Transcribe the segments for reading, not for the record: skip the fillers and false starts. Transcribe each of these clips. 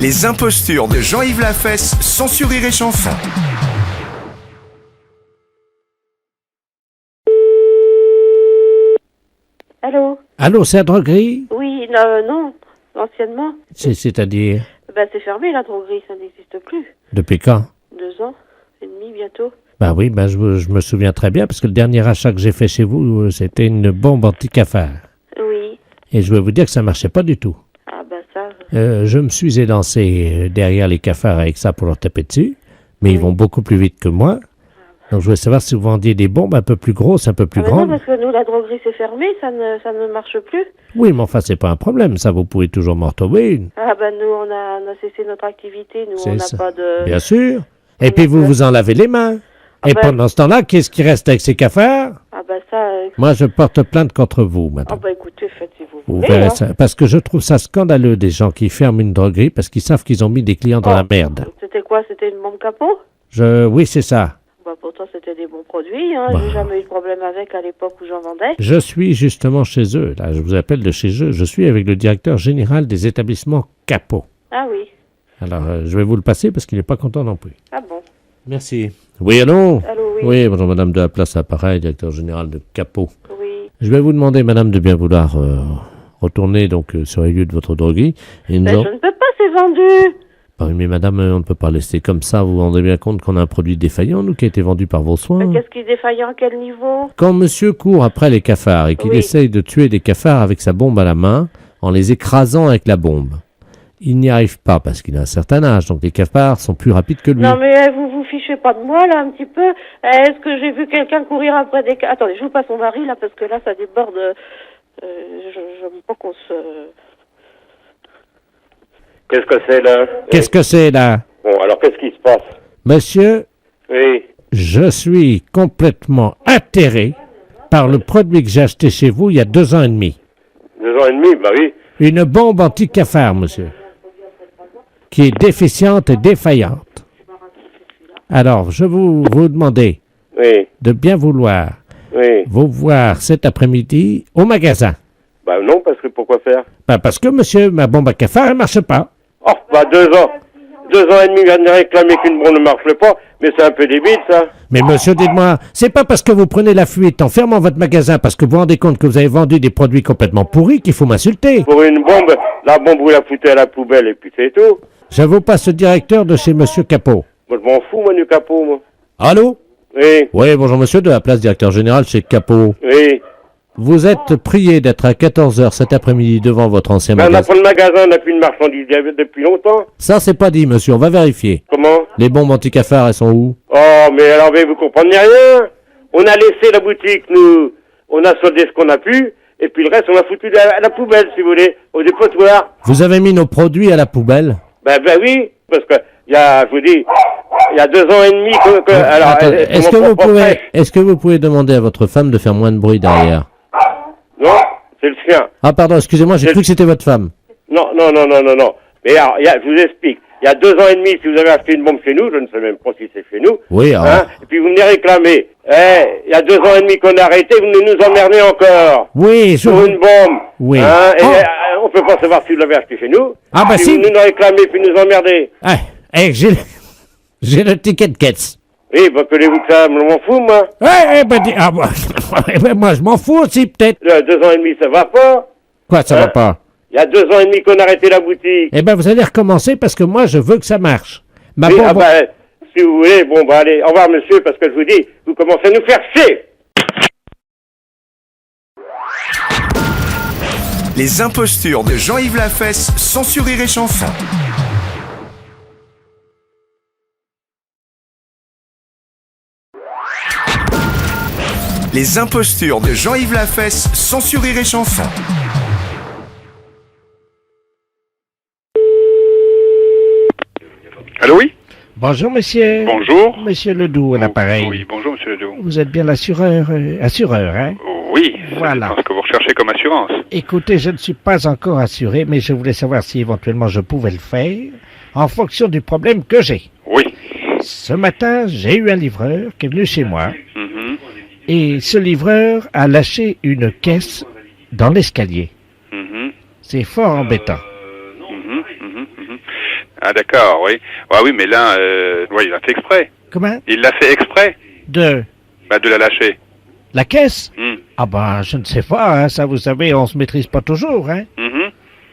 Les impostures de Jean-Yves Lafesse, sans sourire et chanson. Allô? Allô, c'est la droguerie? Oui, non, anciennement. C'est-à-dire? C'est fermé la droguerie, ça n'existe plus. Depuis quand? 2 ans et demi bientôt. Oui, je me souviens très bien, parce que le dernier achat que j'ai fait chez vous, c'était une bombe anti-cafard. Oui. Et je vais vous dire que ça marchait pas du tout. Ça... Je me suis élancé derrière les cafards avec ça pour leur taper dessus, mais ils vont beaucoup plus vite que moi. Donc je voulais savoir si vous vendiez des bombes un peu plus grosses, un peu plus grandes. Non, parce que nous, la droguerie s'est fermée, ça ne marche plus. Oui, mais enfin, c'est pas un problème, ça, vous pouvez toujours m'en retrouver une. Nous, on a cessé notre activité, nous, on n'a pas de... Bien sûr. Et puis vous en lavez les mains. Et pendant ce temps-là, qu'est-ce qui reste avec ces cafards? Moi, je porte plainte contre vous, madame. Écoutez, faites si vous Vous voulez. verrez ça. Parce que je trouve ça scandaleux des gens qui ferment une droguerie parce qu'ils savent qu'ils ont mis des clients dans la merde. C'était quoi? C'était une bombe capot? Oui, c'est ça. Pourtant, c'était des bons produits. J'ai jamais eu de problème avec à l'époque où j'en vendais. Je suis justement chez eux. Là, je vous appelle de chez eux. Je suis avec le directeur général des établissements Capot. Ah oui. Alors, je vais vous le passer parce qu'il n'est pas content non plus. Ah bon? Merci. Oui, allô? Allô, oui. Oui, bonjour, madame de la place Appareil, directeur général de Capot. Oui. Je vais vous demander, madame, de bien vouloir retourner donc sur les lieux de votre droguerie. Je ne peux pas, c'est vendu. Oui, mais madame, on ne peut pas laisser comme ça. Vous vous rendez bien compte qu'on a un produit défaillant, nous, qui a été vendu par vos soins. Mais qu'est-ce qui est défaillant? À quel niveau? Quand monsieur court après les cafards et qu'il essaye de tuer des cafards avec sa bombe à la main, en les écrasant avec la bombe, il n'y arrive pas parce qu'il a un certain âge, donc les cafards sont plus rapides que lui. Non, mais vous vous fichez pas de moi, là, un petit peu. Est-ce que j'ai vu quelqu'un courir après des... Attendez, je vous passe mon mari, là, parce que là, ça déborde. J'aime pas qu'on se... Qu'est-ce que c'est, là? Qu'est-ce que c'est, là? Bon, alors, qu'est-ce qui se passe? Monsieur, Oui. je suis complètement atterré par le produit que j'ai acheté chez vous il y a 2 ans et demi. 2 ans et demi, oui. Une bombe anti-cafard, monsieur, qui est déficiente et défaillante. Alors, je vous demander de bien vouloir vous voir cet après-midi au magasin. Non, parce que pourquoi faire? Parce que, monsieur, ma bombe à cafard, elle marche pas. 2 ans. 2 ans et demi, vient de réclamer qu'une bombe ne marche pas, mais c'est un peu débile, ça. Mais monsieur, dites-moi, c'est pas parce que vous prenez la fuite en fermant votre magasin parce que vous vous rendez compte que vous avez vendu des produits complètement pourris qu'il faut m'insulter. Pour une bombe, la bombe, vous la foutez à la poubelle et puis c'est tout. Je vous passe le directeur de chez monsieur Capot. Moi, je m'en fous, moi, du Capot, moi. Allô? Oui. Oui, bonjour monsieur, de la place directeur général chez Capot. Oui. Vous êtes prié d'être à 14h cet après-midi devant votre ancien magasin. On n'a pas de magasin, on n'a plus de marchandises depuis longtemps. Ça, c'est pas dit, monsieur, on va vérifier. Comment? Les bombes anti-cafards, elles sont où? Mais alors, vous comprenez rien. On a laissé la boutique, nous. On a soldé ce qu'on a pu, et puis le reste, on l'a foutu à la poubelle, si vous voulez, au dépotoir. Vous avez mis nos produits à la poubelle? Oui, parce que, je vous dis, il y a 2 ans et demi que alors, attendez, est-ce que vous pouvez demander à votre femme de faire moins de bruit derrière? Non, c'est le chien. Ah, pardon, excusez-moi, j'ai cru que c'était votre femme. Non. Mais alors, je vous explique. Il y a 2 ans et demi, si vous avez acheté une bombe chez nous, je ne sais même pas si c'est chez nous. Oui, et puis vous venez réclamer. Il y a 2 ans et demi qu'on a arrêté, vous venez nous emmerder encore. Oui, Pour une bombe. Oui. On peut pas savoir si vous l'avez acheté chez nous. Si. Vous nous réclamez, puis nous emmerder. J'ai le ticket de caisse. Oui, appelez-vous que ça, je m'en fous, moi. Moi, je m'en fous aussi, peut-être. 2 ans et demi, ça va pas. Quoi, ça va pas? Il y a 2 ans et demi qu'on a arrêté la boutique. Vous allez recommencer parce que moi, je veux que ça marche. Si vous voulez, allez, au revoir, monsieur, parce que je vous dis, vous commencez à nous faire chier. Les impostures de Jean-Yves Lafesse, sans sourire et chanson. Les impostures de Jean-Yves Lafesse, sans sourire et chanson. Allô, oui? Bonjour, monsieur. Bonjour. Monsieur Ledoux, à l'appareil. Oui, bonjour, monsieur Ledoux. Vous êtes bien l'assureur, hein? Oui, voilà. C'est ce que vous recherchez comme assurance. Écoutez, je ne suis pas encore assuré, mais je voulais savoir si éventuellement je pouvais le faire, en fonction du problème que j'ai. Oui. Ce matin, j'ai eu un livreur qui est venu chez moi, et ce livreur a lâché une caisse dans l'escalier. C'est fort embêtant. Ah d'accord, oui. Ah oui, mais là, ouais, il a fait exprès. Comment? Il l'a fait exprès De de la lâcher. la caisse? Hmm. Ah ben, je ne sais pas, hein, ça vous savez, on se maîtrise pas toujours, hein. Mhm.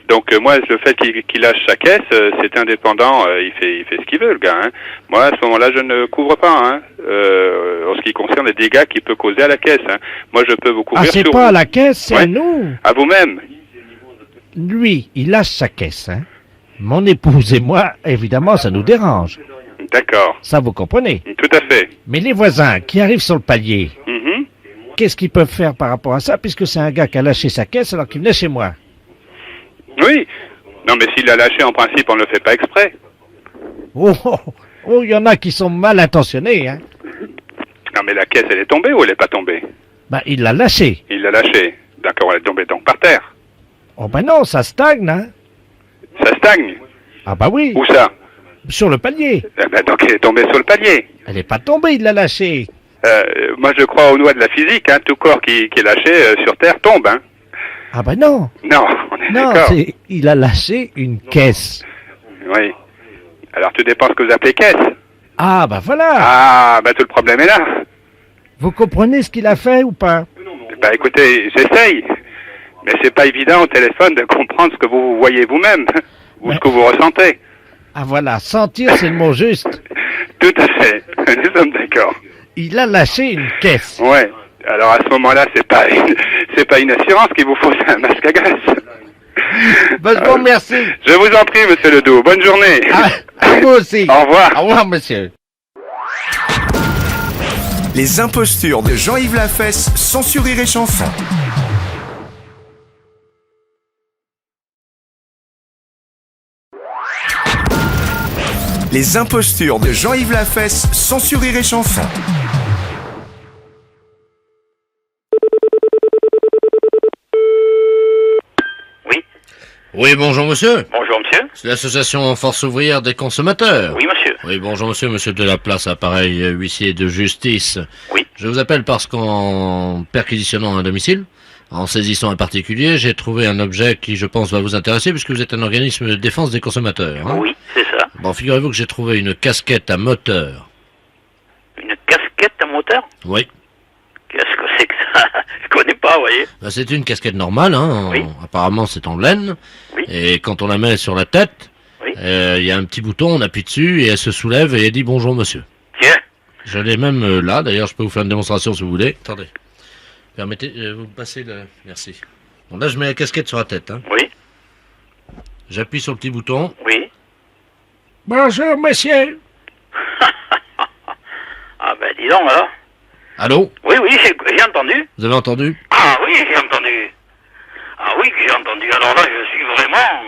Donc moi, le fait qu'il lâche sa caisse, c'est indépendant, il fait ce qu'il veut, le gars. Hein. Moi, à ce moment-là, je ne couvre pas, hein, en ce qui concerne les dégâts qu'il peut causer à la caisse. Hein. Moi, je peux vous couvrir Ah, c'est sur pas vous. à la caisse, c'est Ouais. à nous. À vous-même. Lui, il lâche sa caisse, hein. Mon épouse et moi, évidemment, ça nous dérange. D'accord. Ça, vous comprenez. Tout à fait. Mais les voisins qui arrivent sur le palier, Mhm. qu'est-ce qu'ils peuvent faire par rapport à ça, puisque c'est un gars qui a lâché sa caisse alors qu'il venait chez moi? Oui. Non, mais s'il l'a lâché, en principe, on ne le fait pas exprès. Oh, il y en a qui sont mal intentionnés, hein. Non, mais la caisse, elle est tombée ou elle n'est pas tombée? Ben, il l'a lâché. Il l'a lâchée. D'accord, elle est tombée donc par terre. Oh ben non, ça stagne, hein. Ça stagne. Ah bah oui, Où ça? sur le palier. Donc elle est tombée sur le palier. Elle n'est pas tombée, il l'a lâché. Moi, je crois aux lois de la physique. Hein. Tout corps qui est lâché sur terre tombe. Hein. Ah ben non, Non, on est non, d'accord. il a lâché une caisse. Oui. Alors, tout dépend ce que vous appelez caisse. Ah bah voilà, Ah, tout le problème est là. vous comprenez ce qu'il a fait ou pas? Écoutez, j'essaye. Mais c'est pas évident au téléphone de comprendre ce que vous voyez vous-même. Ou ce que vous ressentez. Ah voilà, sentir c'est le mot juste. Tout à fait. Nous sommes d'accord. Il a lâché une caisse. Ouais. Alors, à ce moment-là, c'est pas une assurance qu'il vous faut, c'est un masque à gaz. Ben, je vous remercie. Je vous en prie, monsieur Ledoux. Bonne journée. À vous aussi. Au revoir. Au revoir, monsieur. Les impostures de Jean-Yves Lafesse, sans Rire et Chanson. Les impostures de Jean-Yves Lafesse, sans Rire et Chanson. Oui, bonjour monsieur. Bonjour monsieur. C'est l'association Force ouvrière des consommateurs. Oui monsieur. Oui, bonjour monsieur, monsieur de la place, appareil huissier de justice. Oui. Je vous appelle parce qu'en perquisitionnant un domicile, en saisissant un particulier, j'ai trouvé un objet qui, je pense, va vous intéresser puisque vous êtes un organisme de défense des consommateurs. Hein. Oui, c'est ça. Bon, figurez-vous que j'ai trouvé une casquette à moteur. Une casquette à moteur? Oui. Qu'est-ce que c'est que ça? Je connais pas, vous voyez. Ben, c'est une casquette normale, hein. Oui. Apparemment c'est en laine. Oui. Et quand on la met sur la tête, Oui. il y a un petit bouton, on appuie dessus et elle se soulève et elle dit bonjour monsieur. Tiens. Je l'ai même là, d'ailleurs je peux vous faire une démonstration si vous voulez. Attendez. Permettez, vous me passez le... Merci. Bon là je mets la casquette sur la tête. Hein. Oui. J'appuie sur le petit bouton. Oui. Bonjour, monsieur. Ah ben dis donc alors. Allô? Oui, j'ai entendu. Vous avez entendu? Ah oui, j'ai entendu. Ah oui, que j'ai entendu. Alors là, je suis vraiment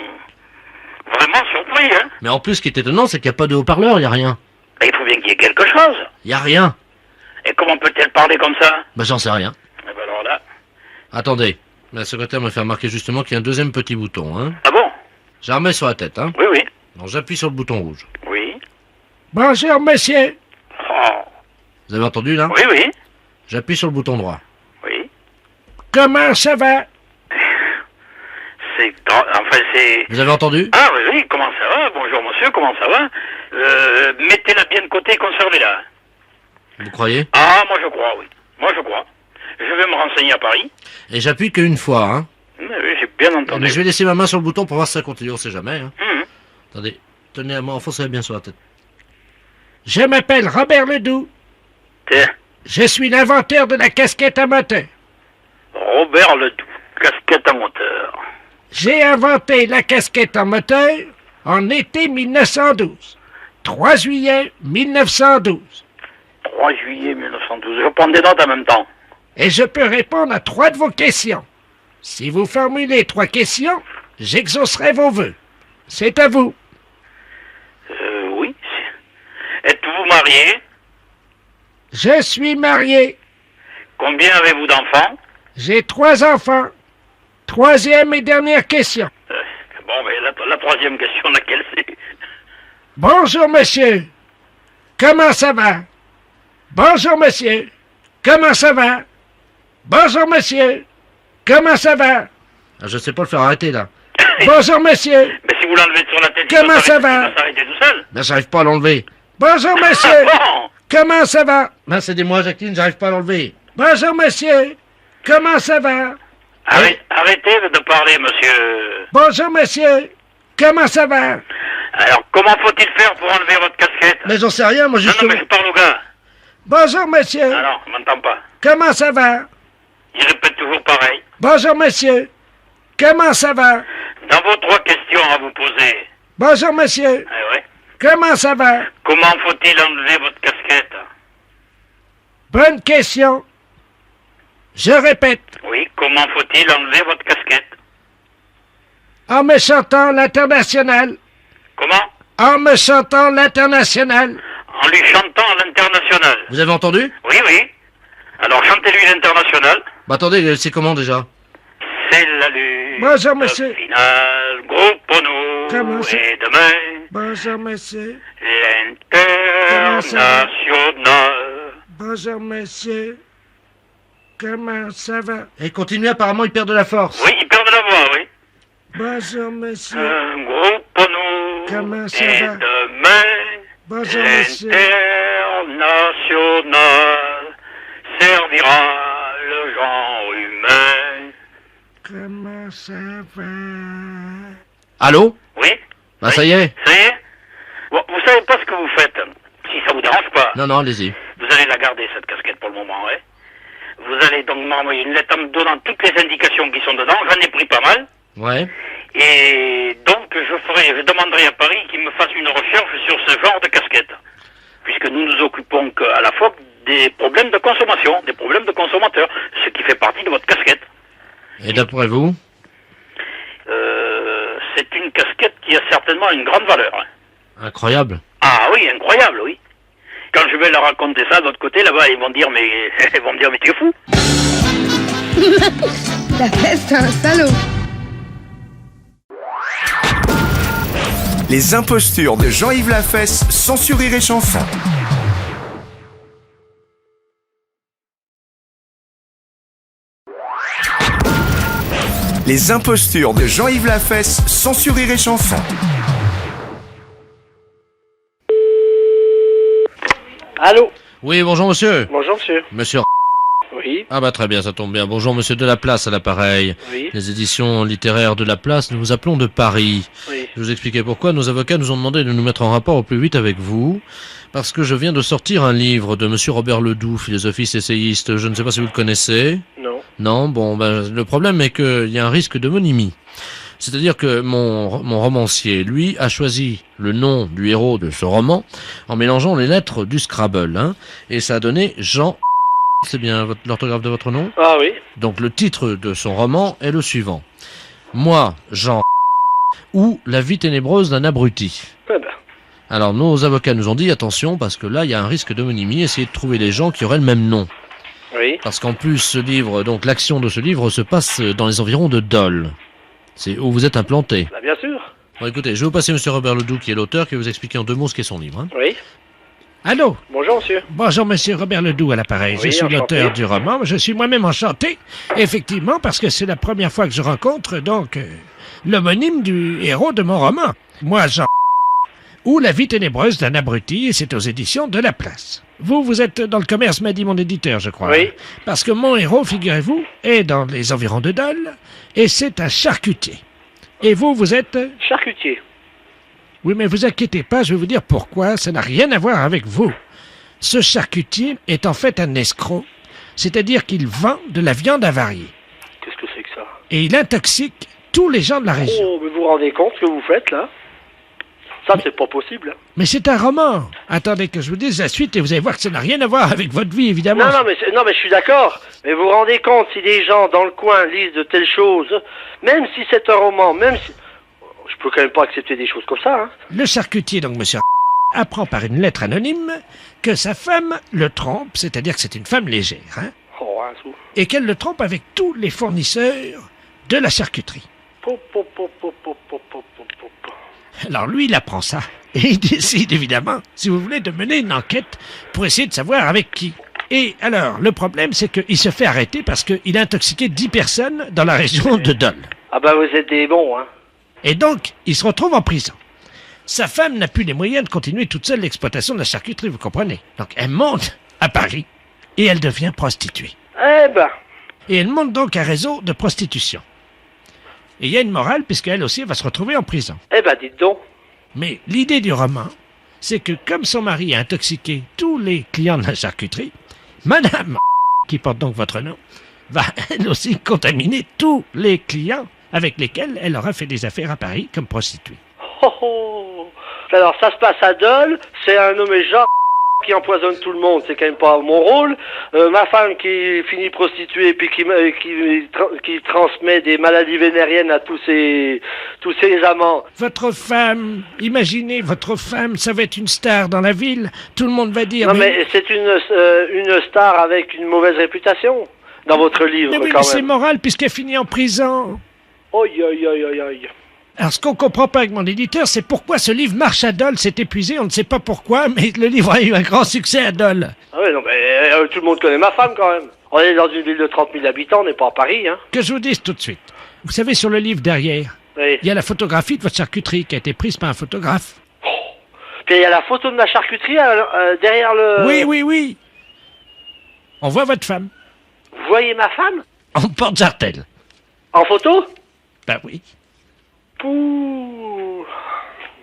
surpris, hein. Mais en plus ce qui est étonnant c'est qu'il n'y a pas de haut-parleur, il n'y a rien. Et il faut bien qu'il y ait quelque chose. Il n'y a rien. Et comment peut-elle parler comme ça? Ben j'en sais rien. Eh ben alors là. Attendez. La secrétaire m'a fait remarquer justement qu'il y a un deuxième petit bouton. Hein. Ah bon? Je la remets sur la tête. Hein. Oui, oui. Donc j'appuie sur le bouton rouge. Oui. Bonjour, monsieur. Oh. Vous avez entendu là? Oui, oui. J'appuie sur le bouton droit. Oui. Comment ça va? C'est... Vous avez entendu? Ah oui, oui, comment ça va? Bonjour monsieur, comment ça va? Mettez-la bien de côté, conservez-la. Vous croyez? Ah, moi je crois, oui. Moi je crois. Je vais me renseigner à Paris. Et j'appuie qu'une fois, hein. Oui, j'ai bien entendu. Mais je vais laisser ma main sur le bouton pour voir si ça continue, on sait jamais. Hein. Mhm. Attendez, tenez à moi, enfoncez-la bien sur la tête. Je m'appelle Robert Ledoux. Tiens, Je suis l'inventeur de la casquette à moteur. Robert Ledoux, casquette à moteur. J'ai inventé la casquette en moteur en été 1912. 3 juillet 1912. 3 juillet 1912. Je prends des notes en même temps. Et je peux répondre à 3 de vos questions. Si vous formulez 3 questions, j'exaucerai vos vœux. C'est à vous. Oui. Êtes-vous marié? Je suis marié. Combien avez-vous d'enfants? J'ai 3 enfants. 3e et dernière question. Bon, mais la troisième question, laquelle c'est? Bonjour, monsieur. Comment ça va? Bonjour, monsieur. Comment ça va? Bonjour, monsieur. Comment ça va? Ah, je sais pas le faire arrêter là. Bonjour, monsieur. Mais si vous l'enlevez sur la tête, Comment ça va? il va s'arrêter tout seul. Ben, j'arrive pas à l'enlever. Bonjour, monsieur. Bon. Comment ça va? Ben, c'est dis-moi, Jacqueline, j'arrive pas à l'enlever. Bonjour, monsieur. Comment ça va? Arrêtez de parler, monsieur. Bonjour, monsieur. Comment ça va? Alors, comment faut-il faire pour enlever votre casquette? Mais j'en sais rien, moi, Non, justement. mais je parle au gars. Bonjour, monsieur. Ah non, je m'entends pas. Comment ça va? Il répète toujours pareil. Bonjour, monsieur. Comment ça va? Dans vos 3 questions à vous poser. Bonjour, monsieur. Ah ouais. Comment ça va? Comment faut-il enlever votre casquette? Bonne question. Je répète. Oui, comment faut-il enlever votre casquette? En me chantant l'international. Comment? En me chantant l'international. En lui chantant à l'international. Vous avez entendu? Oui, oui. Alors chantez-lui l'international. Bah, attendez, c'est comment, déjà? C'est la lutte. Bonjour, monsieur. Finale, groupons-nous. Comment ça? Et demain, Bonjour, monsieur. l'international. Bonjour, monsieur. Comment ça va? Et continuez, apparemment, il perd de la force. Oui, il perd de la voix, oui. Bonjour, monsieur. Groupons-nous. Comment ça et va? demain, Bonjour, monsieur. l'international servira le genre humain. Comment ça va? Allô? Oui? Bah, ça y est. Ça y est? Bon, vous savez pas ce que vous faites. Si ça vous dérange pas, Non, non, allez-y. vous allez la garder, cette casquette, pour le moment, ouais. Vous allez donc m'envoyer une lettre en me donnant toutes les indications qui sont dedans. J'en ai pris pas mal. Ouais. Et donc, je demanderai à Paris qu'il me fasse une recherche sur ce genre de casquette. Puisque nous nous occupons à la fois des problèmes de consommation, des problèmes de consommateurs, ce qui fait partie de votre casquette. Et d'après vous? C'est une casquette qui a certainement une grande valeur. Hein. Incroyable. Ah oui, incroyable, oui. Quand je vais leur raconter ça de l'autre côté, là-bas, ils vont me dire, mais tu es fou. La fesse, c'est un salaud. Les impostures de Jean-Yves Lafesse, sans sourire et chanson. Les impostures de Jean-Yves Lafesse, sans sourire et chanson. Allô? Oui, bonjour, monsieur. Bonjour, monsieur. Monsieur. Oui. Ah bah très bien, ça tombe bien. Bonjour, monsieur Delaplace à l'appareil. Oui. Les éditions littéraires de la Place, nous vous appelons de Paris. Oui. Je vous expliquer pourquoi. Nos avocats nous ont demandé de nous mettre en rapport au plus vite avec vous, parce que je viens de sortir un livre de monsieur Robert Ledoux, philosophiste essayiste. Je ne sais pas si vous le connaissez. Non. Non, bon, ben, le problème est qu'il y a un risque d'homonymie. C'est-à-dire que mon romancier, lui, a choisi le nom du héros de ce roman en mélangeant les lettres du Scrabble, hein, et ça a donné Jean. C'est bien l'orthographe de votre nom? Ah oui. Donc le titre de son roman est le suivant. Moi, Jean, ou La vie ténébreuse d'un abruti. Eh ben. Alors nos avocats nous ont dit attention parce que là il y a un risque d'homonymie, essayez de trouver des gens qui auraient le même nom. Oui. Parce qu'en plus ce livre, donc l'action de ce livre se passe dans les environs de Dole. C'est où vous êtes implanté. Bah, bien sûr. Bon écoutez, je vais vous passer monsieur Robert Ledoux qui est l'auteur, qui va vous expliquer en 2 mots ce qu'est son livre. Hein. Oui. Allô? Bonjour, monsieur. Bonjour, monsieur Robert Ledoux à l'appareil. Oui, je suis enchanté. l'auteur du roman. Je suis moi-même enchanté, effectivement, parce que c'est la première fois que je rencontre, donc, l'homonyme du héros de mon roman. Moi, Jean, ou La vie ténébreuse d'un abruti, et c'est aux éditions de La Place. Vous êtes dans le commerce, m'a dit mon éditeur, je crois. Oui. Parce que mon héros, figurez-vous, est dans les environs de Dole, et c'est un charcutier. Et vous êtes... Charcutier. Oui, mais vous inquiétez pas, je vais vous dire pourquoi, ça n'a rien à voir avec vous. Ce charcutier est en fait un escroc, c'est-à-dire qu'il vend de la viande avariée. Qu'est-ce que c'est que ça? Et il intoxique tous les gens de la région. Oh, mais vous vous rendez compte ce que vous faites, là? Ça, c'est pas possible. Mais c'est un roman. Attendez que je vous dise la suite et vous allez voir que ça n'a rien à voir avec votre vie, évidemment. Non, mais je suis d'accord. Mais vous vous rendez compte si des gens dans le coin lisent de telles choses, même si c'est un roman, même si... Je peux quand même pas accepter des choses comme ça, hein. Le charcutier, donc monsieur apprend par une lettre anonyme que sa femme le trompe, c'est-à-dire que c'est une femme légère, hein, Oh, hein, sous. et qu'elle le trompe avec tous les fournisseurs de la charcuterie. Pop, pop, pop, pop, pop, pop, pop, pop, pop. Alors lui, il apprend ça. Et il décide, évidemment, si vous voulez, de mener une enquête pour essayer de savoir avec qui. Et alors, le problème, c'est qu'il se fait arrêter parce qu'il a intoxiqué 10 personnes dans la région de Dole. Ah bah vous êtes des bons, hein. Et donc, il se retrouve en prison. Sa femme n'a plus les moyens de continuer toute seule l'exploitation de la charcuterie, vous comprenez? Donc, elle monte à Paris et elle devient prostituée. Eh ben. Et elle monte donc un réseau de prostitution. Et il y a une morale, puisqu'elle aussi va se retrouver en prison. Eh ben, dites donc. Mais l'idée du roman, c'est que comme son mari a intoxiqué tous les clients de la charcuterie, Madame, qui porte donc votre nom, va elle aussi contaminer tous les clients avec lesquels elle aura fait des affaires à Paris comme prostituée. Oh, oh. Alors, ça se passe à Dole, c'est un nommé Jean qui empoisonne tout le monde, c'est quand même pas mon rôle. Ma femme qui finit prostituée puis qui transmet des maladies vénériennes à tous ses amants. Votre femme, imaginez, votre femme, ça va être une star dans la ville. Tout le monde va dire... Non mais c'est une star avec une mauvaise réputation dans votre livre, mais oui, quand mais c'est même. moral puisqu'elle finit en prison. Oi, oi, oi, oi, oi. Alors, ce qu'on comprend pas avec mon éditeur, c'est pourquoi ce livre marche à Dole, s'est épuisé, on ne sait pas pourquoi, mais le livre a eu un grand succès à Dole. Ah oui, non, mais tout le monde connaît ma femme, quand même. On est dans une ville de 30 000 habitants, on n'est pas à Paris, hein. Que je vous dise tout de suite. Vous savez, sur le livre derrière, oui. Il y a la photographie de votre charcuterie qui a été prise par un photographe. Oh. Puis il y a la photo de ma charcuterie derrière le... Oui, oui, oui. On voit votre femme. Vous voyez ma femme? En porte-jartel. En photo? Ben oui. Pouh.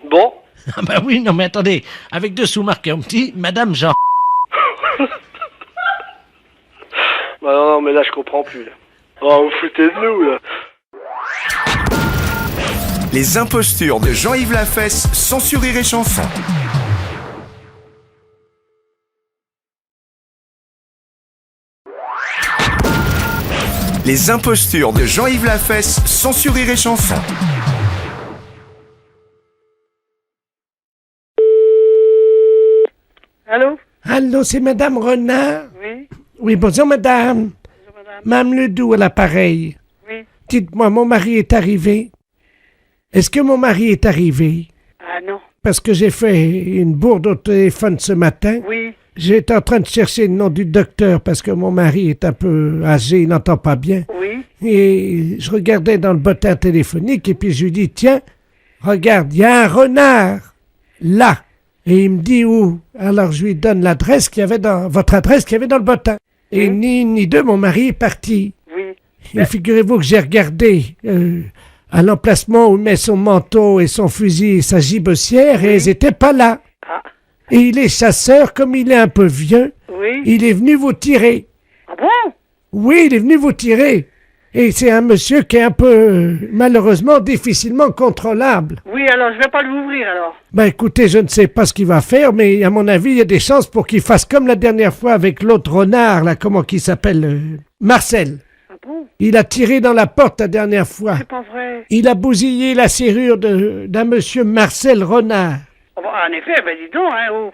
Bon. Ah ben oui, non mais attendez, avec deux sous-marques en petit, Madame Jean... Bah non, mais là je comprends plus, là. Oh, vous foutez de nous, là. Les impostures de Jean-Yves Lafesse, sans Rire et Chanson. Les impostures de Jean-Yves Lafesse, sans Rire et Chanson. Allô? Allô, c'est Madame Renard? Oui. Oui, bonjour Madame. Bonjour, madame. Mme Ledoux à l'appareil. Oui. Dites-moi, mon mari est arrivé? Est-ce que mon mari est arrivé? Ah non. Parce que j'ai fait une bourde au téléphone ce matin. Oui. J'étais en train de chercher le nom du docteur parce que mon mari est un peu âgé, il n'entend pas bien. Oui. Et je regardais dans le bottin téléphonique et puis je lui dis, tiens, regarde, il y a un renard là. Et il me dit où? Alors je lui donne l'adresse qu'il y avait dans votre adresse qu'il y avait dans le bottin. Et ni une ni deux, mon mari est parti. Oui. Et figurez-vous que j'ai regardé à l'emplacement où il met son manteau et son fusil et sa gibecière et ils n'étaient pas là. Ah. Et il est chasseur, comme il est un peu vieux, Oui. il est venu vous tirer. Ah bon? Oui, il est venu vous tirer. Et c'est un monsieur qui est un peu, malheureusement, difficilement contrôlable. Oui, alors je vais pas l'ouvrir alors. Ben écoutez, je ne sais pas ce qu'il va faire, mais à mon avis, il y a des chances pour qu'il fasse comme la dernière fois avec l'autre renard, là, comment qu'il s'appelle Marcel. Ah bon? Il a tiré dans la porte la dernière fois. C'est pas vrai. Il a bousillé la serrure d'un monsieur Marcel Renard. Ah bon, en effet, ben dis donc, hein, oh.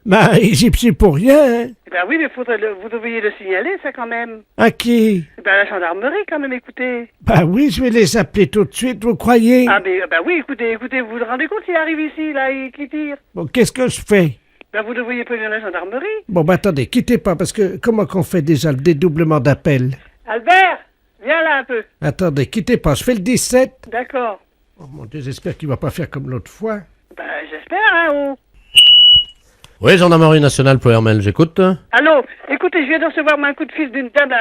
Ben, j'y suis pour rien, hein. Ben oui, mais vous devriez le signaler, ça, quand même. À qui? Ben à la gendarmerie, quand même, écoutez. Ben oui, je vais les appeler tout de suite, vous croyez? Ah, ben oui, écoutez, vous vous rendez compte s'il arrive ici, là, et qu'il tire? Bon, qu'est-ce que je fais? Ben vous devriez prévenir la gendarmerie. Bon, ben attendez, quittez pas, parce que comment qu'on fait déjà le dédoublement d'appel? Albert, viens là un peu. Attendez, quittez pas, je fais le 17. D'accord. Oh mon Dieu, j'espère qu'il va pas faire comme l'autre fois. Ben j'espère, hein, oh. Oui, gendarmerie nationale, Poermel, j'écoute. Allô, écoutez, je viens de recevoir un coup de fil d'une dame,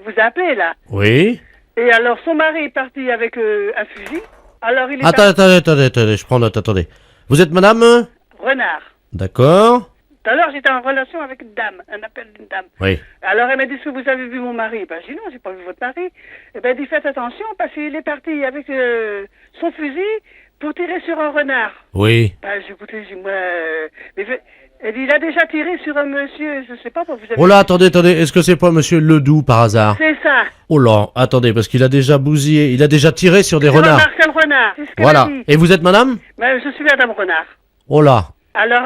vous appelez, là. Oui. Et alors, son mari est parti avec un fusil. Alors, il est Attendez, je prends note, attendez. Vous êtes madame? Renard. D'accord. Tout à l'heure, j'étais en relation avec une dame, un appel d'une dame. Oui. Alors, elle m'a dit, est-ce que vous avez vu mon mari? Ben, j'ai dit, non, j'ai pas vu votre mari. Eh ben, elle dit, faites attention, parce qu'il est parti avec son fusil pour tirer sur un renard. Oui. Ben, j'ai écouté, j'ai dit, moi... elle dit, il a déjà tiré sur un monsieur, je sais pas, vous avez... Oh là, attendez, est-ce que c'est pas monsieur Ledoux, par hasard? C'est ça. Oh là, attendez, parce qu'il a déjà bousillé, il a déjà tiré sur des Sur renards. Marcel Renard, c'est ce qu'elle Voilà. a dit. Et vous êtes madame? Ben, je suis madame Renard. Oh là. Alors,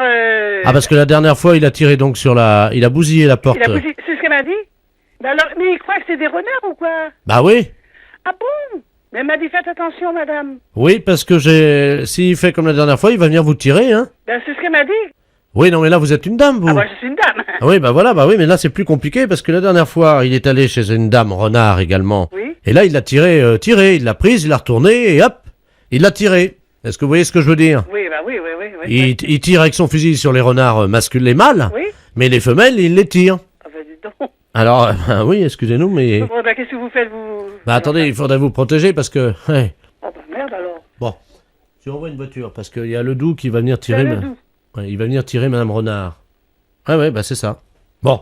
Ah, parce que la dernière fois, il a tiré donc sur la... Il a bousillé la porte. c'est ce qu'elle m'a dit? Ben alors, mais il croit que c'est des renards ou quoi? Bah oui. Ah bon? Mais elle m'a dit, faites attention, madame. Oui, parce que s'il fait comme la dernière fois, il va venir vous tirer, hein. Ben, c'est ce qu'elle m'a dit. Oui, non, mais là, vous êtes une dame, vous. Ah, moi, je suis une dame. Ah oui, bah voilà, bah oui, mais là, c'est plus compliqué, parce que la dernière fois, il est allé chez une dame renard également. Oui. Et là, il l'a tiré, il l'a prise, il l'a retournée, et hop, Il l'a tiré. Est-ce que vous voyez ce que je veux dire? Oui, bah oui. Il tire avec son fusil sur les renards masculins, les mâles, Oui. mais les femelles, il les tire. Ah bah dis donc. Alors, oui, excusez-nous, mais... Bon, bah qu'est-ce que vous faites, vous? Bah, attendez, il faudrait vous protéger parce que... Ouais. Ah bah merde alors. Bon, tu envoies une voiture parce qu'il y a le Doux qui va venir tirer... Ouais, il va venir tirer Madame Renard. Ouais, bah c'est ça. Bon,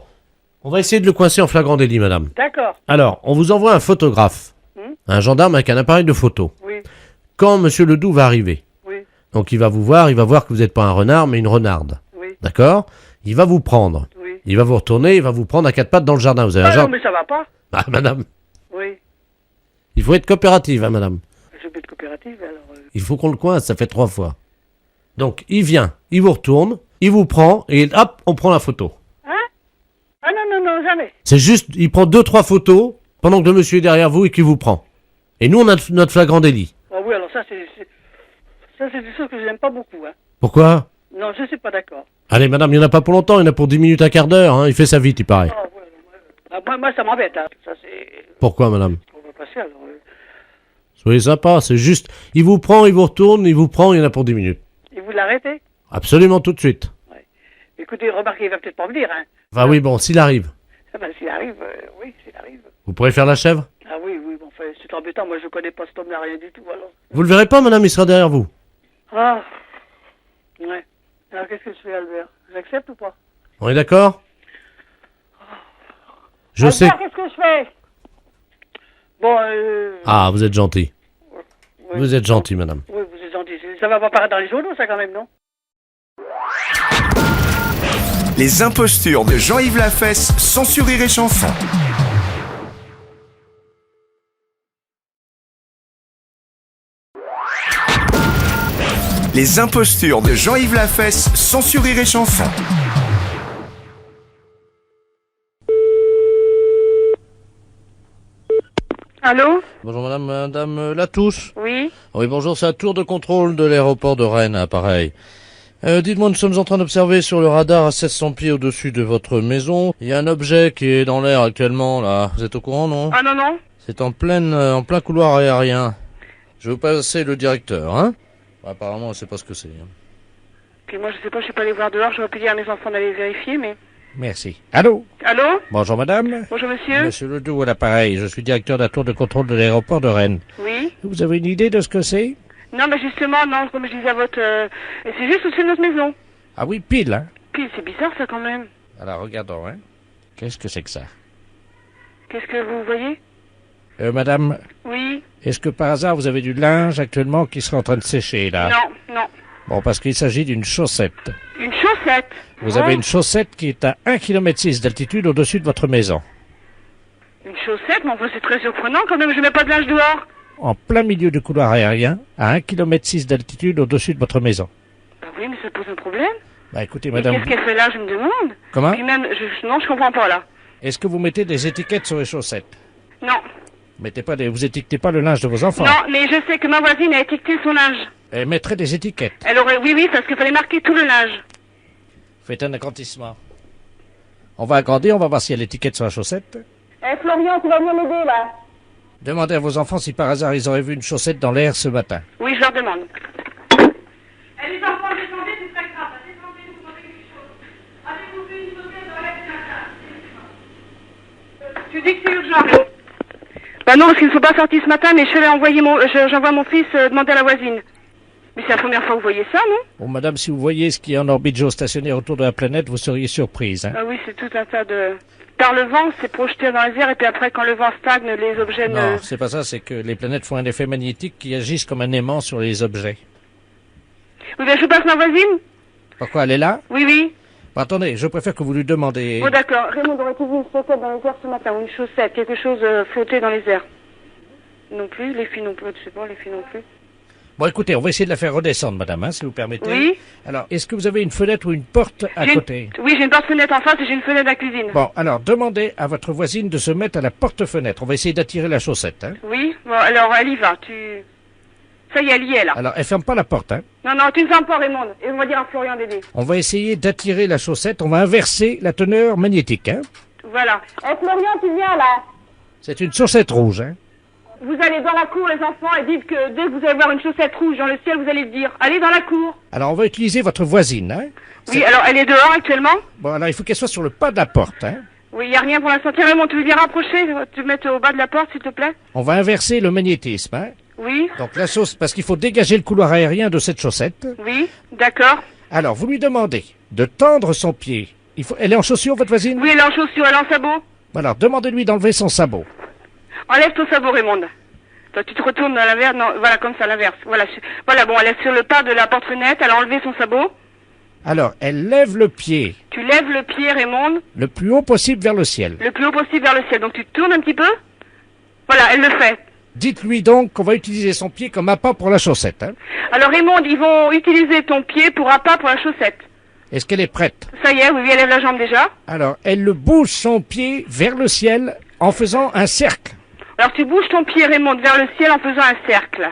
on va essayer de le coincer en flagrant délit, madame. D'accord. Alors, on vous envoie un photographe, un gendarme avec un appareil de photo. Oui. Quand Monsieur Ledoux va arriver, Oui. donc il va vous voir que vous n'êtes pas un renard, mais une renarde. Oui. D'accord? Il va vous prendre. Oui. Il va vous retourner, il va vous prendre à quatre pattes dans le jardin. Vous avez un non, jardin. mais ça va pas. Ah, madame, Oui. il faut être coopérative, hein, madame. Je vais être coopérative, alors... Il faut qu'on le coince, ça fait 3 fois. Donc, il vient, il vous retourne, il vous prend, et hop, on prend la photo. Hein? Ah non, jamais. C'est juste, il prend 2-3 photos pendant que le monsieur est derrière vous et qu'il vous prend. Et nous, on a notre flagrant délit. Ah oui, alors ça, c'est des choses que j'aime pas beaucoup, hein. Pourquoi? Non, je suis pas d'accord. Allez, madame, il n'y en a pas pour longtemps, il y en a pour 10 minutes, un quart d'heure. Hein. Il fait ça vite, il paraît. Ah, ouais. Ah, moi, ça m'embête, hein. Ça, c'est... Pourquoi, madame? On va passer, alors... Soyez sympa, c'est juste, il vous prend, il vous retourne, il vous prend, il y en a pour 10 minutes. Et vous l'arrêtez? Absolument tout de suite. Ouais. Écoutez, remarquez, il va peut-être pas venir, hein. Enfin oui, bon, s'il arrive. Ah ben, s'il arrive, oui, s'il arrive. Vous pourrez faire la chèvre? Ah oui, bon, enfin, c'est embêtant, moi je connais pas cet homme-là, rien du tout, alors. Vous le verrez pas, madame, il sera derrière vous. Ah, ouais. Alors qu'est-ce que je fais, Albert? J'accepte ou pas? On est d'accord? Je Albert, sais. qu'est-ce que je fais? Bon, Ah, vous êtes gentil. oui. Vous êtes gentil, madame. Oui, vous êtes gentil. Ça va pas paraître dans les journaux, ça, quand même, non? Les impostures de Jean-Yves Lafesse, sans sourire et chanson. Les impostures de Jean-Yves Lafesse, sans sourire et chanson. Allô? Bonjour madame Latouche. Oui? Oui, bonjour, c'est la tour de contrôle de l'aéroport de Rennes, appareil. Dites-moi, nous sommes en train d'observer sur le radar à 1600 pieds au-dessus de votre maison. Il y a un objet qui est dans l'air actuellement, là. Vous êtes au courant, non? Ah non. C'est en plein couloir aérien. Je vais vous passer le directeur, hein? Apparemment, on ne sait pas ce que c'est. Ok, moi je sais pas, je suis pas allé voir dehors, j'aurais pu dire à mes enfants d'aller vérifier, mais... Merci. Allô? Allô? Bonjour, madame. Bonjour monsieur? Monsieur Ledoux à l'appareil, je suis directeur de la tour de contrôle de l'aéroport de Rennes. Oui? Vous avez une idée de ce que c'est? Non, mais justement, non, comme je disais à votre... c'est juste au-dessus de notre maison. Ah oui, pile, hein? Puis c'est bizarre ça quand même. Alors, regardons, hein. Qu'est-ce que c'est que ça? Qu'est-ce que vous voyez? Madame, Oui? est-ce que par hasard vous avez du linge actuellement qui serait en train de sécher, là? Non. Bon, parce qu'il s'agit d'une chaussette. Une chaussette? Vous avez une chaussette qui est à 1,6 km d'altitude au-dessus de votre maison. Une chaussette? Mais enfin, c'est très surprenant quand même, je mets pas de linge dehors. En plein milieu du couloir aérien, à 1,6 km d'altitude au-dessus de votre maison. Bah oui, mais ça pose un problème. Bah écoutez, Et madame... qu'est-ce qu'elle fait là, je me demande? Comment? Puis même, non, je comprends pas là. Est-ce que vous mettez des étiquettes sur les chaussettes? Non. Vous étiquetez pas le linge de vos enfants? Non, mais je sais que ma voisine a étiqueté son linge. Elle mettrait des étiquettes. Elle aurait... Oui, parce qu'il fallait marquer tout le linge. Faites un agrandissement. On va agrandir, on va voir s'il y a l'étiquette sur la chaussette. Florian, tu vas venir m'aider là? Demandez à vos enfants si par hasard ils auraient vu une chaussette dans l'air ce matin. Oui, je leur demande. Les enfants, descendez, c'est très grave. Descendez, vous demandez quelque chose. Avez-vous vu une chaussette dans l'air ce matin? Tu dis que c'est urgent. Bah non, parce qu'il ne faut pas sortir ce matin, mais je vais envoyer j'envoie mon fils demander à la voisine. Mais c'est la première fois que vous voyez ça, non? Bon, madame, si vous voyez ce qui est en orbite géostationnaire autour de la planète, vous seriez surprise, hein? Ah oui, c'est tout un tas de... Par le vent, c'est projeté dans les airs, et puis après, quand le vent stagne, les objets Non, c'est pas ça, c'est que les planètes font un effet magnétique qui agissent comme un aimant sur les objets. Oui, ben je vous passe ma voisine? Pourquoi elle est là? Oui. Bon, attendez, je préfère que vous lui demandez... Bon, d'accord. Raymond aurait-il vu une chaussette dans les airs ce matin, ou une chaussette, quelque chose flotté dans les airs? Non plus, les filles non plus, je sais pas, les filles non plus. Bon, écoutez, on va essayer de la faire redescendre, madame, hein, si vous permettez. Oui. Alors, est-ce que vous avez une fenêtre ou une porte à côté? Oui, j'ai une porte-fenêtre en face et j'ai une fenêtre à la cuisine. Bon, alors, demandez à votre voisine de se mettre à la porte-fenêtre. On va essayer d'attirer la chaussette, hein. Oui, bon, alors elle y va, Ça y est, elle y est, là. Alors, elle ferme pas la porte, hein. Non, tu ne fermes pas, Raymond. Et on va dire à Florian d'aider. On va essayer d'attirer la chaussette. On va inverser la teneur magnétique, hein. Voilà. Florian, tu viens, là. C'est une chaussette rouge, hein. Vous allez dans la cour, les enfants, et dites que dès que vous allez voir une chaussette rouge dans le ciel, vous allez le dire. Allez dans la cour. Alors, on va utiliser votre voisine, hein? Oui, alors elle est dehors actuellement? Bon, alors il faut qu'elle soit sur le pas de la porte, hein? Oui, il n'y a rien pour l'instant. Tiens, Raymond, tu veux bien rapprocher, te mettre au bas de la porte, s'il te plaît? On va inverser le magnétisme, hein? Oui, Donc la chaussette, parce qu'il faut dégager le couloir aérien de cette chaussette. oui, d'accord. Alors, vous lui demandez de tendre son pied. Elle est en chaussure, votre voisine? Oui, elle est en chaussure, elle est en sabot. Alors, demandez-lui d'enlever son sabot. Enlève ton sabot, Raymond. Toi, tu te retournes à l'inverse, non, voilà, comme ça, à l'inverse. Voilà, voilà, bon, elle est sur le pas de la porte-fenêtre, elle a enlevé son sabot. Alors, elle lève le pied Tu lèves le pied, Raymond, le plus haut possible vers le ciel. le plus haut possible vers le ciel. Donc tu te tournes un petit peu. Voilà, elle le fait. Dites-lui donc qu'on va utiliser son pied comme appât pour la chaussette, hein? Alors Raymond, ils vont utiliser ton pied pour appât pour la chaussette. Est-ce qu'elle est prête? Ça y est, oui, elle lève la jambe déjà. Alors, elle le bouge son pied vers le ciel en faisant un cercle. Alors tu bouges ton pied, Raymond, vers le ciel en faisant un cercle.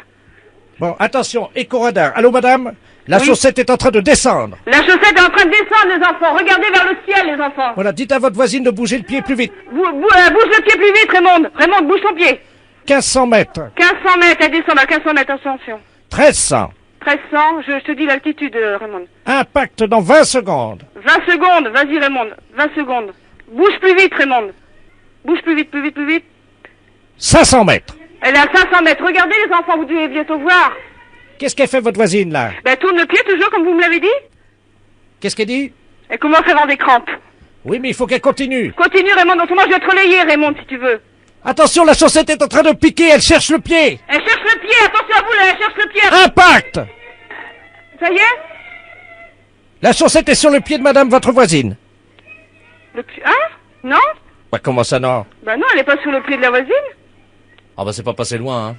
Bon, attention, éco-radar. Allô, madame? La Oui. chaussette est en train de descendre. La chaussette est en train de descendre, les enfants. Regardez vers le ciel, les enfants. Voilà, dites à votre voisine de bouger le pied plus vite. Bouge le pied plus vite, Raymond. Raymond, bouge ton pied. 1500 mètres. 1500 mètres, elle descend à 1500 mètres, attention. 1300. 1300, je te dis l'altitude, Raymond. Impact dans 20 secondes. 20 secondes, vas-y, Raymond. 20 secondes. Bouge plus vite, Raymond. Bouge plus vite, plus vite, plus vite. 500 mètres. Elle est à 500 mètres. Regardez, les enfants, vous devez bientôt voir. Qu'est-ce qu'elle fait, votre voisine, là? Ben, tourne le pied toujours, comme vous me l'avez dit. Qu'est-ce qu'elle dit? Elle commence à avoir des crampes. Oui, mais il faut qu'elle continue. Continue, Raymond. Autrement, je vais te relayer, Raymond, si tu veux. Attention, la chaussette est en train de piquer, elle cherche le pied. Elle cherche le pied. Attention à vous, là. Elle cherche le pied. Impact! Ça y est? La chaussette est sur le pied de madame, votre voisine. Le pied... Hein? Non? Bah, comment ça, non? Ben non, elle est pas sur le pied de la voisine. Ah bah c'est pas passé loin, hein.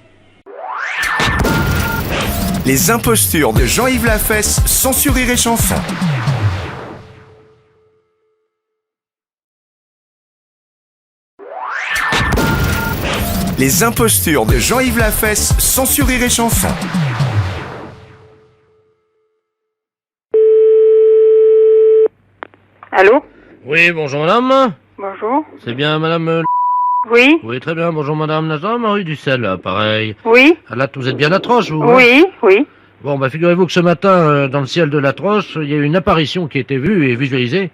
Les impostures de Jean-Yves Lafesse, sans sourire et chanson. Les impostures de Jean-Yves Lafesse, sans sourire et chanson. Allô? Oui, bonjour madame. Bonjour. C'est bien madame... Oui? Oui, très bien, bonjour madame Nathan, Marie Ducel, là, pareil. Oui? Ah, là, vous êtes bien La Troche, vous? hein Oui, oui. Bon, bah figurez-vous que ce matin, dans le ciel de La Troche, il y a eu une apparition qui a été vue et visualisée.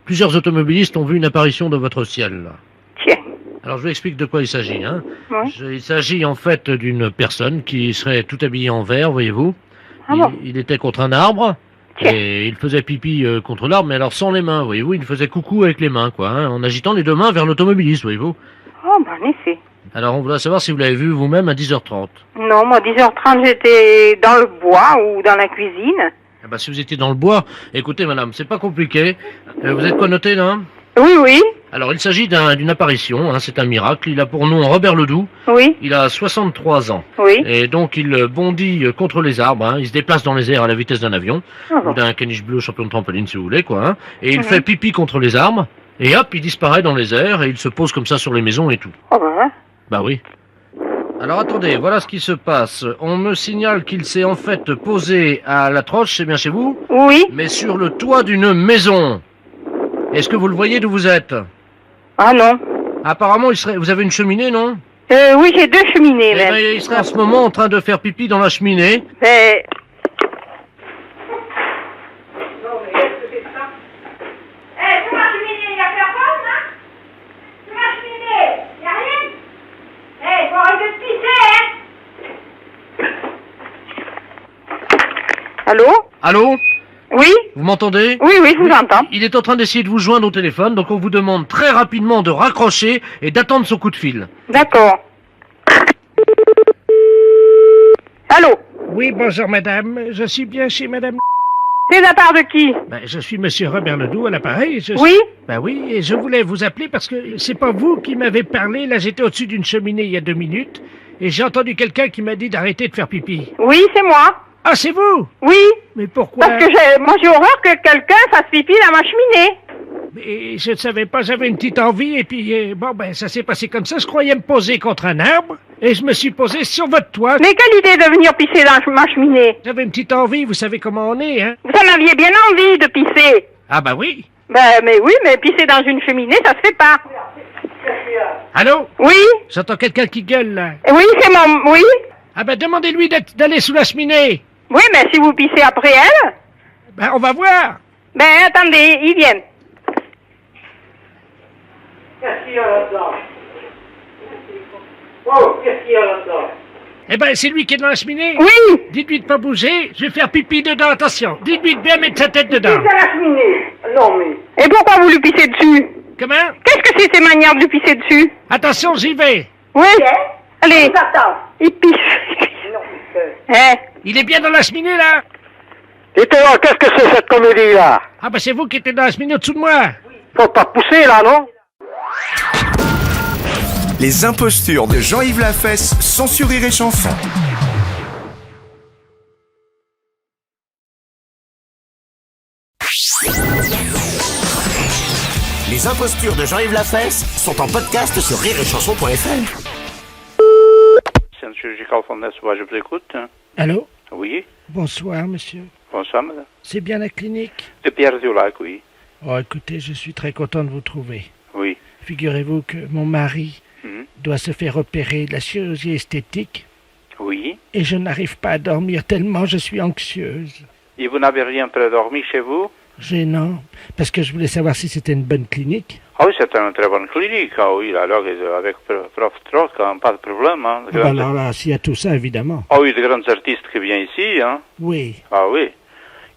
Plusieurs automobilistes ont vu une apparition de votre ciel, là. Tiens. Alors je vous explique de quoi il s'agit, hein. Oui. Il s'agit en fait d'une personne qui serait tout habillée en vert, voyez-vous. Ah bon? Il était contre un arbre. Tiens. Et il faisait pipi contre l'arbre, mais alors sans les mains, voyez-vous. Il faisait coucou avec les mains, quoi, hein, en agitant les deux mains vers l'automobiliste, voyez-vous. Oh, ben, en effet. Alors on voudrait savoir si vous l'avez vu vous-même à 10h30. Non, moi, 10h30, j'étais dans le bois ou dans la cuisine. Eh ben, si vous étiez dans le bois, écoutez madame, c'est pas compliqué. Vous êtes connoté là? Oui, oui. Alors il s'agit d'une apparition, hein, c'est un miracle. Il a pour nom Robert Ledoux. Oui. Il a 63 ans. Oui. Et donc il bondit contre les arbres, hein. Il se déplace dans les airs à la vitesse d'un avion, Ah bon. ou d'un caniche bleu champion de trampoline si vous voulez, quoi. Hein. Et il Mhm. fait pipi contre les arbres, et hop, il disparaît dans les airs, et il se pose comme ça sur les maisons et tout. Oh, ben, Bah oui. Alors attendez, voilà ce qui se passe. On me signale qu'il s'est en fait posé à La Troche, c'est bien chez vous, oui. mais sur le toit d'une maison. Est-ce que vous le voyez d'où vous êtes? Ah, non. Apparemment, vous avez une cheminée, non? Oui, j'ai deux cheminées, Eh même. ben, il serait en ce moment en train de faire pipi dans la cheminée. Ben... Allô? Allô? Oui? Vous m'entendez? Oui, oui, je vous entends. Il est en train d'essayer de vous joindre au téléphone, donc on vous demande très rapidement de raccrocher et d'attendre son coup de fil. D'accord. Allô? Oui, bonjour madame. Je suis bien chez madame... C'est de la part de qui? Ben, je suis monsieur Robert Ledoux à l'appareil. Oui? Ben oui, et je voulais vous appeler parce que c'est pas vous qui m'avez parlé. Là, j'étais au-dessus d'une cheminée il y a 2 minutes et j'ai entendu quelqu'un qui m'a dit d'arrêter de faire pipi. Oui, c'est moi. Ah, c'est vous? Oui. Mais pourquoi? Parce que moi j'ai horreur que quelqu'un fasse pipi dans ma cheminée. Et je ne savais pas, j'avais une petite envie et puis bon ben ça s'est passé comme ça. Je croyais me poser contre un arbre et je me suis posé sur votre toit. Mais quelle idée de venir pisser dans ma cheminée? J'avais une petite envie, vous savez comment on est, hein? Vous en aviez bien envie de pisser. Ah bah oui. Ben mais oui, mais pisser dans une cheminée, ça se fait pas. Allô? Oui? J'entends quelqu'un qui gueule, là. Oui, c'est mon... Oui? Ah ben, demandez-lui d'aller sous la cheminée. Oui, mais si vous pissez après elle... Ben, on va voir. Ben, attendez, ils viennent. Qu'est-ce qu'il y a là-dedans? Oh, qu'est-ce qu'il y a là-dedans? Eh ben, c'est lui qui est dans la cheminée. Oui! Dites-lui de pas bouger, je vais faire pipi dedans, attention. Dites-lui de bien mettre sa tête dedans. Pisse à la cheminée. Non, mais... Et pourquoi vous lui pissez dessus? Comment? Qu'est-ce que c'est ces manières de lui pisser dessus? Attention, j'y vais. Oui? Allez. Il pisse. Il est bien dans la cheminée, là? Et toi, qu'est-ce que c'est cette comédie-là? Ah ben, c'est vous qui étiez dans la cheminée au-dessous de moi. Faut pas pousser, là, non? Les impostures de Jean-Yves Lafesse, sans Sur Rire et Chanson. Les impostures de Jean-Yves Lafesse sont en podcast sur rireetchanson.fr. C'est un chirurgical Fondation, je vous écoute. Allô? Oui, Bonsoir, monsieur. bonsoir madame. C'est bien la clinique? De Pierre Dulac, oui. Oh, écoutez, je suis très content de vous trouver. Oui. Figurez-vous que mon mari Mhm. doit se faire opérer de la chirurgie esthétique Oui. et je n'arrive pas à dormir tellement je suis anxieuse. Et vous n'avez rien prédormi chez vous? Gênant, parce que je voulais savoir si c'était une bonne clinique. Ah oui, c'est une très bonne clinique. Ah oui, alors avec Prof Troc, hein, pas de problème. Hein. Ah ben alors là, s'il y a tout ça, évidemment. Ah oui, de grands artistes qui viennent ici. Hein. Oui. Ah oui.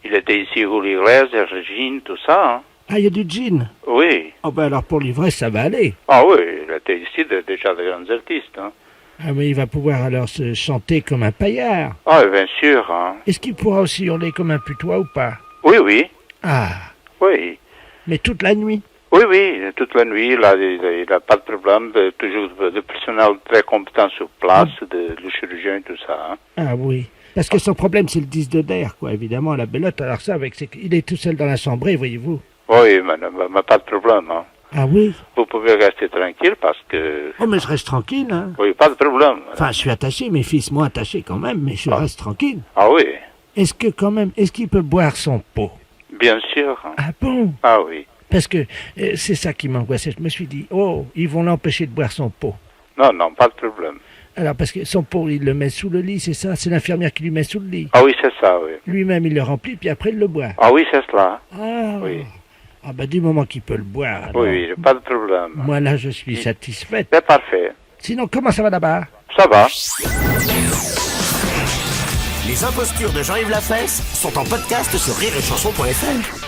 Il était ici, Julio Iglesias, Régine, tout ça. Hein. Ah, il y a du gin. Oui. Oh ben alors pour l'ivresse, ça va aller. Ah oui, il était ici déjà de grands artistes. Hein. Ah mais il va pouvoir alors se chanter comme un paillard. Ah bien sûr. Hein. Est-ce qu'il pourra aussi hurler comme un putois ou pas? Oui, oui. Ah, Oui. mais toute la nuit. Oui, oui, toute la nuit, il n'a pas de problème, toujours de personnel très compétent sur place, le chirurgien et tout ça. Hein. Ah oui. Parce que son problème, c'est le disque de d'air, quoi, évidemment, la belote. Alors ça, il est tout seul dans la chambrée, voyez-vous. Oui, mais pas de problème. Hein. Ah oui? Vous pouvez rester tranquille parce que... Oh, mais je reste tranquille, hein. Oui, pas de problème. Enfin, je suis attaché, mes fils m'ont attaché quand même, mais je reste tranquille. Ah oui, Est-ce que quand même, est-ce qu'il peut boire son pot? bien sûr. Hein. Ah bon? Ah oui. Parce que c'est ça qui m'angoissait. Je me suis dit, oh, ils vont l'empêcher de boire son pot. Non, non, pas de problème. Alors, parce que son pot, il le met sous le lit, c'est ça? C'est l'infirmière qui lui met sous le lit. Ah oui, c'est ça, oui. Lui-même, il le remplit, puis après, il le boit. Ah oui, c'est cela. Ah, Oui. Ah ben, du moment qu'il peut le boire, alors, Oui, pas de problème. moi, là, je suis satisfaite. C'est parfait. Sinon, comment ça va là-bas? Ça va. Les impostures de Jean-Yves Lafesse sont en podcast sur rireetchanson.fr.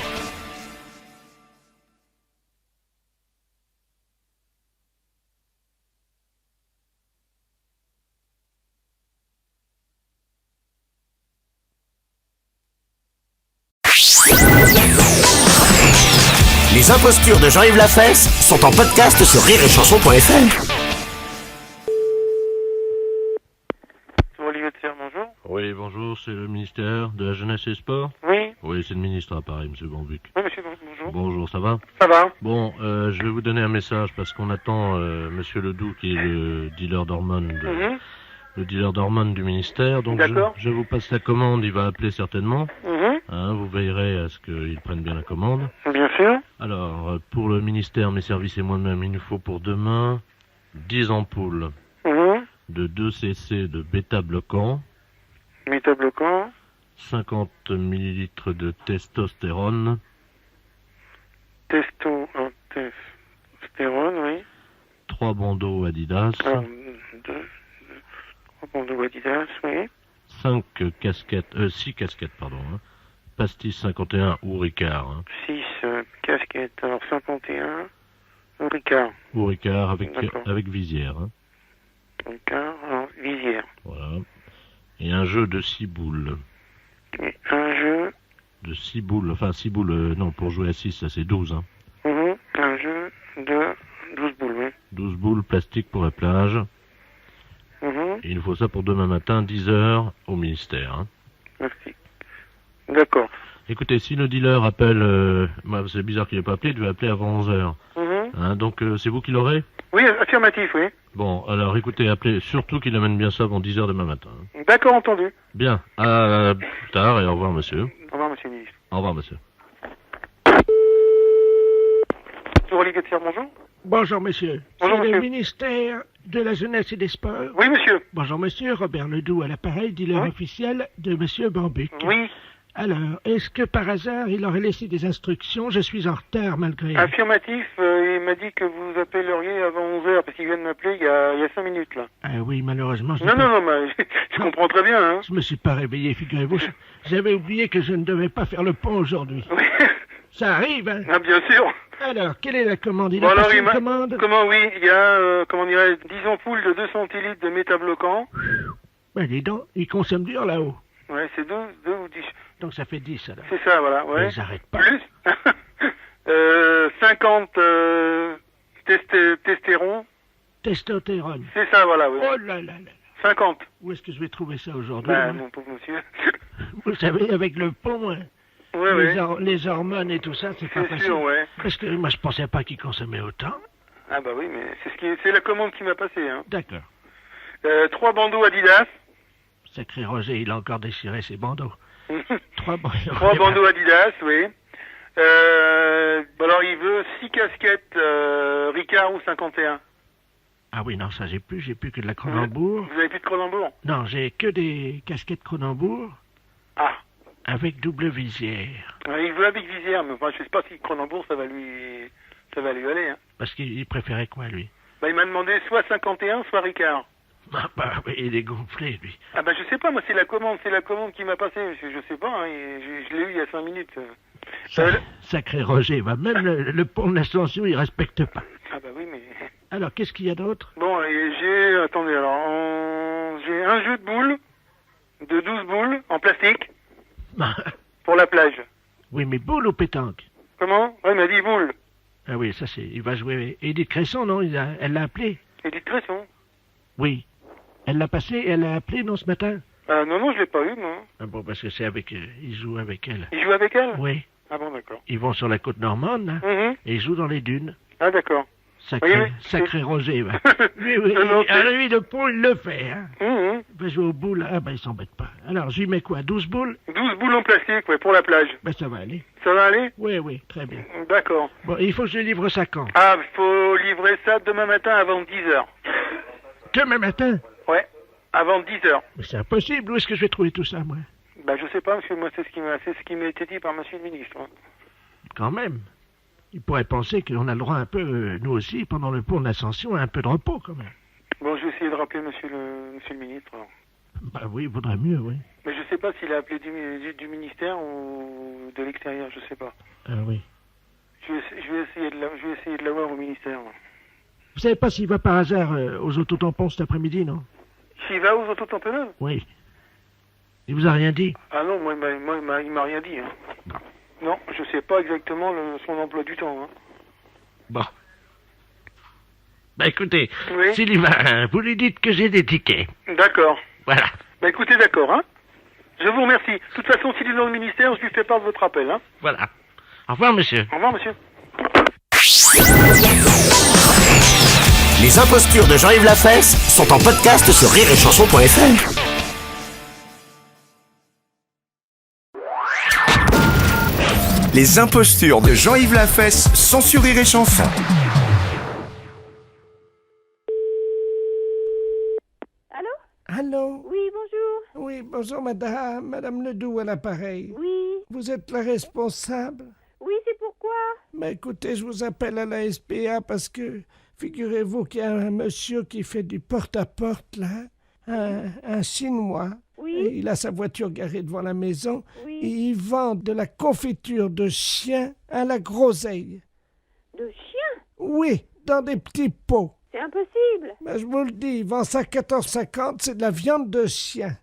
Les impostures de Jean-Yves Lafesse sont en podcast sur rireetchanson.fr. Olivier de Serre, bonjour. Oui, bonjour, c'est le ministère de la Jeunesse et des Sports? Oui. Oui, c'est le ministre à Paris, monsieur Bonvuc. Oui, monsieur, bonjour. Bonjour, ça va? Ça va? Bon, je vais vous donner un message parce qu'on attend monsieur Ledoux qui est le dealer d'hormones le dealer d'hormones du ministère. Donc D'accord. je vous passe la commande, il va appeler certainement. Mhm. Hein, vous veillerez à ce qu'il prenne bien la commande. Bien sûr. Alors, pour le ministère, mes services et moi-même, il nous faut pour demain 10 ampoules Mhm. de 2 cc de bêta-bloquant, Métabloquant. 50 ml de testostérone, Testostérone, oui. 3 bandeaux Adidas, 3 bandeaux Adidas, oui. 6 casquettes, pardon, hein. Pastis 51 ou Ricard, hein. 6 casquettes, alors 51. Ricard. Ou Ricard D'accord. avec visière, hein. Ricard, alors visière. Voilà. Et un jeu de 6 boules. Et un jeu. De 6 boules, enfin 6 boules, non, pour jouer à 6, ça c'est 12, hein. Mhm. Un jeu de 12 boules, oui. 12 boules plastique pour la plage. Mhm. Et il nous faut ça pour demain matin, 10 heures, au ministère, hein. Merci. D'accord. Écoutez, si le dealer appelle, c'est bizarre qu'il n'ait pas appelé, il devait appeler avant 11 heures. Mhm. Hein, donc c'est vous qui l'aurez? Oui, affirmatif, oui. Bon, alors écoutez, appelez surtout qu'il amène bien ça avant 10 heures demain matin. Hein. D'accord, entendu. Bien, à plus tard et au revoir monsieur. Au revoir, monsieur le ministre. Au revoir monsieur. Sur Olivier de Serre, bonjour. Bonjour, monsieur. Bonjour, C'est monsieur. le ministère de la Jeunesse et des Sports. Oui, monsieur. Bonjour, monsieur. Robert Ledoux à l'appareil, dealer officiel de monsieur Bambuc. Oui. Alors, est-ce que par hasard, il aurait laissé des instructions? Je suis en retard, malgré... Affirmatif, il m'a dit que vous appelleriez avant 11h, parce qu'il vient de m'appeler il y a 5 minutes, là. Ah oui, malheureusement... Non, mais je comprends très bien, hein. Je me suis pas réveillé, figurez-vous. J'avais oublié que je ne devais pas faire le pont aujourd'hui. Oui. Ça arrive, hein? Ah, bien sûr. Alors, quelle est la commande? Il Bon, a alors, passé il une m'a... commande? Comment, oui, il y a, 10 ampoules de 2 centilitres de métabloquant. Ben, dis donc, il consomme dur là-haut. Ouais, c'est 2 ou 10. Donc ça fait 10, alors. C'est ça, voilà, ouais. Ils arrêtent pas. Plus 50 testérons. Testostérone. C'est ça, voilà, oui. Oh là là là. 50. Où est-ce que je vais trouver ça aujourd'hui? Ben, moi mon pauvre monsieur. Vous savez, avec le pont, hein, Ouais, les hormones et tout ça, c'est pas C'est facile. sûr, ouais. Parce que moi, je pensais pas qu'il consommait autant. Ah bah oui, mais c'est la commande qui m'a passé, hein. D'accord. 3 bandeaux Adidas. Sacré Roger, il a encore déchiré ses bandeaux. 3 bandeaux. 3 bandeaux Adidas, oui. Alors il veut 6 casquettes Ricard ou 51. Ah oui, non, ça j'ai plus que de la Cronenbourg. Vous avez plus de Cronenbourg? Non, j'ai que des casquettes Cronenbourg. Ah. Avec double visière. Il veut avec visière, mais enfin, je sais pas si Cronenbourg ça va lui aller, hein. Parce qu'il préférait quoi, lui? Bah il m'a demandé soit 51, soit Ricard. Ah bah oui, il est gonflé, lui. Ah bah je sais pas, moi c'est la commande qui m'a passé, je sais pas, hein, je l'ai eu il y a 5 minutes. Sacré Roger, bah, même le pont de l'Ascension, il respecte pas. Ah bah oui, mais... Alors, qu'est-ce qu'il y a d'autre? Bon, et attendez, alors, j'ai un jeu de boules, de 12 boules, en plastique, pour la plage. Oui, mais boule ou pétanque? Comment? Ouais, il m'a dit boules. Ah oui, ça c'est... Il va jouer... Edith Cresson, non? Elle l'a appelé? Edith Cresson? Oui. Elle l'a passé, elle l'a appelé, non, ce matin? Non, je l'ai pas eu, non. Ah bon, parce que c'est avec... il joue avec elle. Il joue avec elle? Oui. Ah bon, d'accord. Ils vont sur la côte normande, là, et ils jouent dans les dunes. Ah d'accord. Sacré Roger, va. Lui, lui, le pont, il le fait, hein. Il va jouer aux boules, ah ben, il s'embête pas. Alors, je lui mets quoi, 12 boules? 12 boules en plastique, ouais, pour la plage. Ben, ça va aller. Ça va aller? Oui, très bien. D'accord. Bon, il faut que je livre ça quand? Ah, faut livrer ça demain matin avant 10h. Demain matin? Ouais, avant 10h. Mais c'est impossible, où est-ce que je vais trouver tout ça, moi? Bah, je sais pas, parce que moi, c'est ce qui m'a été dit par monsieur le ministre. Hein. Quand même. Il pourrait penser qu'on a le droit un peu, nous aussi, pendant le pont de l'Ascension, à un peu de repos, quand même. Bon, je vais essayer de rappeler monsieur le ministre. Alors. Bah oui, il vaudrait mieux, oui. Mais je sais pas s'il a appelé du ministère ou de l'extérieur, je sais pas. Ah oui. Je vais essayer de l'avoir au ministère. Là. Vous savez pas s'il va par hasard aux autotampons cet après-midi, non? S'il va aux autotamponneuses? Oui. Il vous a rien dit? Ah non, moi il m'a rien dit. Hein. Non, je sais pas exactement son emploi du temps. Hein. Bon. Bah écoutez, oui. s'il y va, vous lui dites que j'ai des tickets. D'accord. Voilà. Bah écoutez, d'accord, hein. Je vous remercie. De toute façon, s'il est dans le ministère, je lui fais part de votre appel, hein. Voilà. Au revoir, monsieur. Au revoir, monsieur. Les impostures de Jean-Yves Lafesse sont en podcast sur rireetchanson.fr. Les impostures de Jean-Yves Lafesse sont sur Rire et Chanson. Allô? Allô? Oui, bonjour. Oui, bonjour madame. Madame Ledoux à l'appareil. Oui. Vous êtes la responsable? Oui, c'est pourquoi? Mais écoutez, je vous appelle à la SPA parce que figurez-vous qu'il y a un monsieur qui fait du porte-à-porte là, un Chinois. Oui. Et il a sa voiture garée devant la maison. Oui. Et il vend de la confiture de chien à la groseille. De chien? Oui, dans des petits pots. C'est impossible. Ben, je vous le dis, il vend ça à 14,50, c'est de la viande de chien.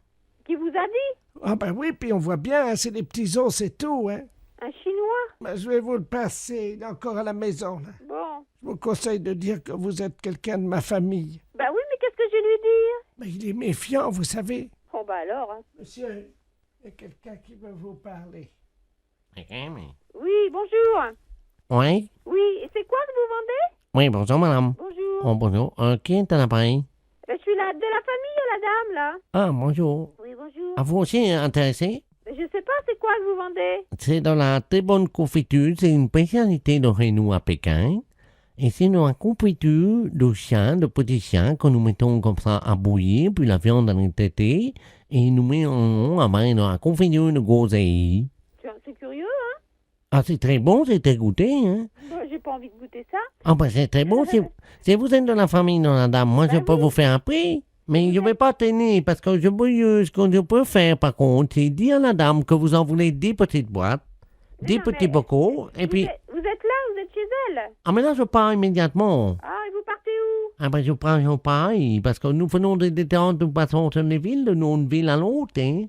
Qui vous a dit? Ah ben oui, puis on voit bien, hein, c'est des petits os, c'est tout, hein. Un Chinois? Ben, je vais vous le passer, il est encore à la maison, là. Bon. Je vous conseille de dire que vous êtes quelqu'un de ma famille. Ben oui, mais qu'est-ce que je vais lui dire? Ben, il est méfiant, vous savez. Oh bah alors, hein. Monsieur, il y a quelqu'un qui veut vous parler. Oui, bonjour. Oui? Oui, et c'est quoi que vous vendez? Oui, bonjour, madame. Bonjour. Oh, bonjour. Qui est à l'appareil? Ben, je suis de la famille, la dame, là. Ah, bonjour. Oui, bonjour. À vous aussi intéressé? Ben, je sais pas, c'est quoi que vous vendez? C'est de la très bonne confiture. C'est une spécialité de chez nous à Pékin. Et c'est une confiture de chien, de petits chiens, que nous mettons comme ça à bouillir, puis la viande dans les tétés, et nous mettons à bain dans la confiture de groseille. C'est curieux, hein? Ah, c'est très bon, c'est très goûté, hein? J'ai pas envie de goûter ça. Ah, ben c'est très bon, si vous êtes de la famille, non, madame, moi, je peux vous faire un prix. Mais je ne vais pas tenir, parce que ce que je peux faire, par contre, c'est dire à la dame que vous en voulez 10 petites boîtes, 10 petits bocaux, et puis... Vous êtes là, vous êtes chez elle? Ah, mais là, je pars immédiatement. Ah, et vous partez où? Ah, ben, je pars, parce que nous faisons des détentes, nous passons sur les villes, de une ville à l'autre, hein.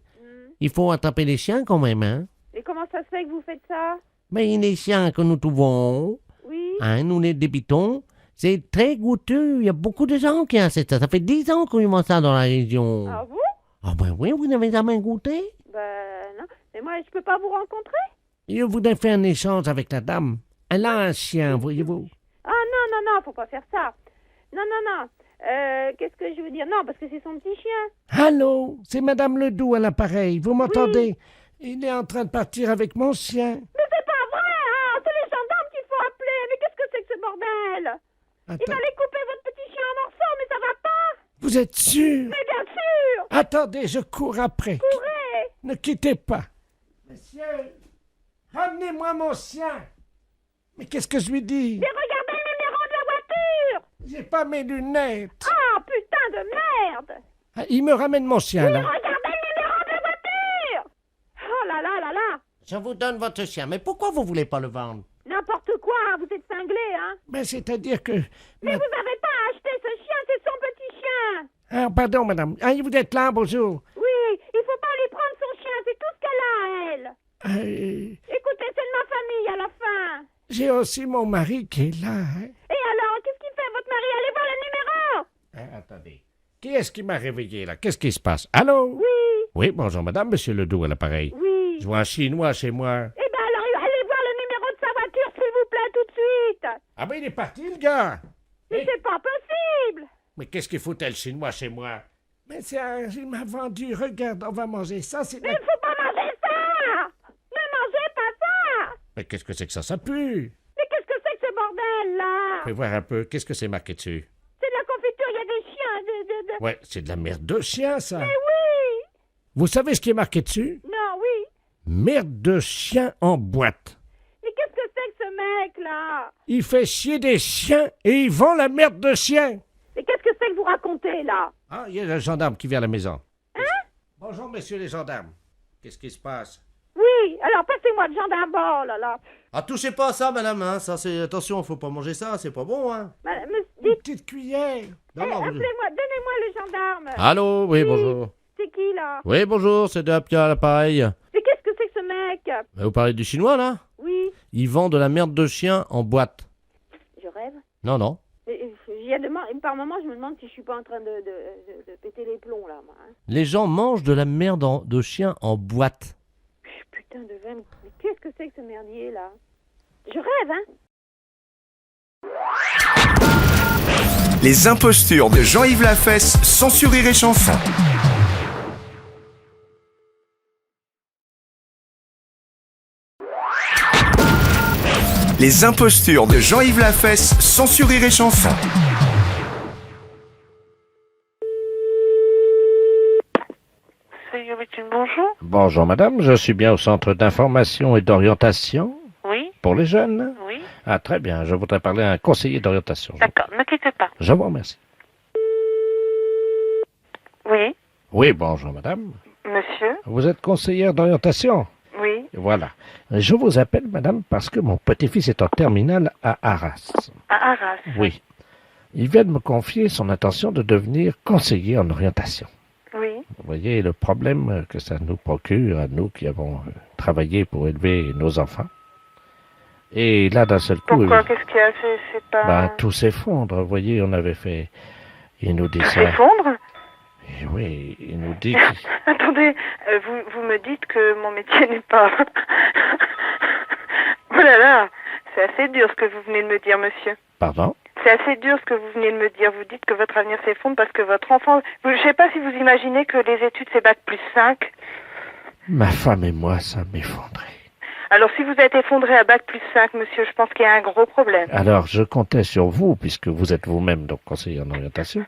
Il faut attraper les chiens, quand même, hein. Et comment ça se fait que vous faites ça? Mais les chiens que nous trouvons, oui. Hein, nous les débitons, c'est très goûteux. Il y a beaucoup de gens qui achètent ça. Ça fait 10 ans qu'on mange ça dans la région. Ah bon? Ah ben oui, vous n'avez jamais goûté? Ben non. Mais moi, je peux pas vous rencontrer? Je voudrais faire un échange avec la dame. Elle a un chien, voyez-vous. Ah non, faut pas faire ça. Non. Qu'est-ce que je veux dire? Non, parce que c'est son petit chien. Allô, c'est Madame Ledoux à l'appareil. Vous m'entendez? Il est en train de partir avec mon chien. Mais c'est pas vrai, hein! C'est les gendarmes qu'il faut appeler. Mais qu'est-ce que c'est que ce bordel? Attends. Il allait couper votre petit chien en morceaux, mais ça va pas! Vous êtes sûr? Mais bien sûr! Attendez, je cours après. Courez! Ne quittez pas. Monsieur, ramenez-moi mon chien. Mais qu'est-ce que je lui dis? Mais regardez le numéro de la voiture! J'ai pas mes lunettes. Ah, putain de merde! Ah, il me ramène mon chien, Mais là. regardez le numéro de la voiture! Oh là là! Je vous donne votre chien, mais pourquoi vous voulez pas le vendre? N'importe quoi, vous êtes cinglé, hein? Ben, c'est-à-dire que... Mais vous avez pas acheté ce chien, c'est son petit chien! Ah, pardon, madame. Ah, vous êtes là, bonjour. Oui, il faut pas lui prendre son chien, c'est tout ce qu'elle a, elle! Écoutez, c'est de ma famille, à la fin! J'ai aussi mon mari qui est là, hein. Et alors, qu'est-ce qu'il fait, votre mari? Allez voir le numéro! Attendez. Qui est-ce qui m'a réveillé, là? Qu'est-ce qui se passe? Allô? Oui! Oui, bonjour, madame, monsieur Ledoux à l'appareil. Oui! Je vois un Chinois chez moi. Eh ben alors, allez voir le numéro de sa voiture, s'il vous plaît, tout de suite! Ah ben, il est parti, le gars! Mais c'est pas possible! Mais qu'est-ce qu'il foutait, le Chinois, chez moi? Mais il m'a vendu. Regarde, on va manger ça, c'est... Mais il faut pas manger ça! Ne mangez pas ça! Mais qu'est-ce que c'est que ça? Ça pue! Mais qu'est-ce que c'est que ce bordel, là? Fais voir un peu. Qu'est-ce que c'est marqué dessus? C'est de la confiture, il y a des chiens, Ouais, c'est de la merde de chien, ça! Mais oui! Vous savez ce qui est marqué dessus? Non, oui! Merde de chien en boîte. Mais qu'est-ce que c'est que ce mec-là? Il fait chier des chiens et il vend la merde de chien. Mais qu'est-ce que c'est que vous racontez, là? Ah, il y a le gendarme qui vient à la maison. Hein? Bonjour, messieurs les gendarmes. Qu'est-ce qui se passe? Oui, alors passez-moi le gendarme, oh là là. Ah, touchez pas à ça, madame, hein. Ça, c'est... Attention, faut pas manger ça, c'est pas bon, hein. Une petite cuillère. Non, non, appelez-moi, donnez-moi le gendarme. Allô, oui, bonjour. C'est qui, là? Oui, bonjour, c'est de Apia à l'appareil. Mais qu'est-ce que c'est que ce mec? Vous parlez du chinois, là? Oui. Il vend de la merde de chien en boîte. Je rêve. Non. Par moment, je me demande si je suis pas en train de péter les plombs, là, moi. Hein. Les gens mangent de la merde de chien en boîte. Putain de veine. Mais qu'est-ce que c'est que ce merdier, là? Je rêve, hein? Les impostures de Jean-Yves Lafesse, sans sourire et chanson. Les impostures de Jean-Yves Lafesse, sans sourire et chanson. Bonjour. Bonjour, madame. Je suis bien au centre d'information et d'orientation. Oui. Pour les jeunes? Oui. Ah, très bien. Je voudrais parler à un conseiller d'orientation. D'accord, ne quittez pas. Je vous remercie. Oui. Oui, bonjour, madame. Monsieur? Vous êtes conseillère d'orientation? Oui. Voilà. Je vous appelle, madame, parce que mon petit-fils est en terminale à Arras. À Arras? Oui. Il vient de me confier son intention de devenir conseiller en orientation. Oui. Vous voyez le problème que ça nous procure à nous qui avons travaillé pour élever nos enfants. Et là, d'un seul coup... Pourquoi? Qu'est-ce qu'il y a? C'est pas... Ben, tout s'effondre. Vous voyez, on avait fait... Il nous dit Tout ça. s'effondre? Et oui, il nous dit... Attendez, vous me dites que mon métier n'est pas... Oh là là, c'est assez dur ce que vous venez de me dire, monsieur. Pardon? C'est assez dur ce que vous venez de me dire. Vous dites que votre avenir s'effondre parce que votre enfant... Je ne sais pas si vous imaginez que les études, c'est bac plus 5. Ma femme et moi, ça m'effondrait. Alors, si vous êtes effondré à bac plus 5, monsieur, je pense qu'il y a un gros problème. Alors, je comptais sur vous, puisque vous êtes vous-même donc conseiller en orientation,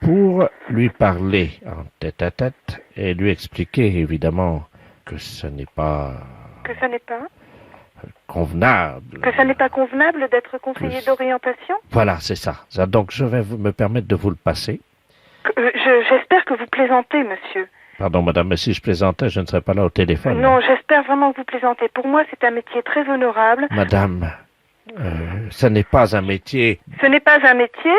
pour lui parler en tête-à-tête et lui expliquer évidemment que ce n'est pas Que ça n'est pas convenable. Que ça n'est pas convenable d'être conseiller d'orientation? Voilà, c'est ça. Donc, je vais me permettre de vous le passer. J'espère que vous plaisantez, monsieur. Pardon, madame, mais si je plaisantais, je ne serais pas là au téléphone. Non, j'espère vraiment que vous plaisantez. Pour moi, c'est un métier très honorable. Madame, ce n'est pas un métier... Ce n'est pas un métier?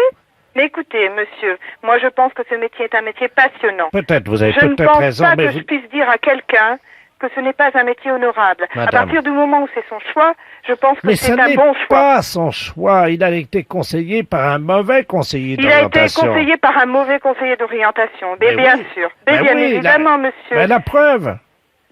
Mais écoutez, monsieur, moi je pense que ce métier est un métier passionnant. Peut-être, vous avez peut-être raison, mais... Je ne pense pas que je puisse dire à quelqu'un que ce n'est pas un métier honorable. Madame. À partir du moment où c'est son choix, je pense que c'est un bon choix. Mais ce n'est pas son choix. Il a été conseillé par un mauvais conseiller d'orientation. Il a été conseillé par un mauvais conseiller d'orientation. Mais bien sûr. Mais bien évidemment, monsieur. Mais la preuve.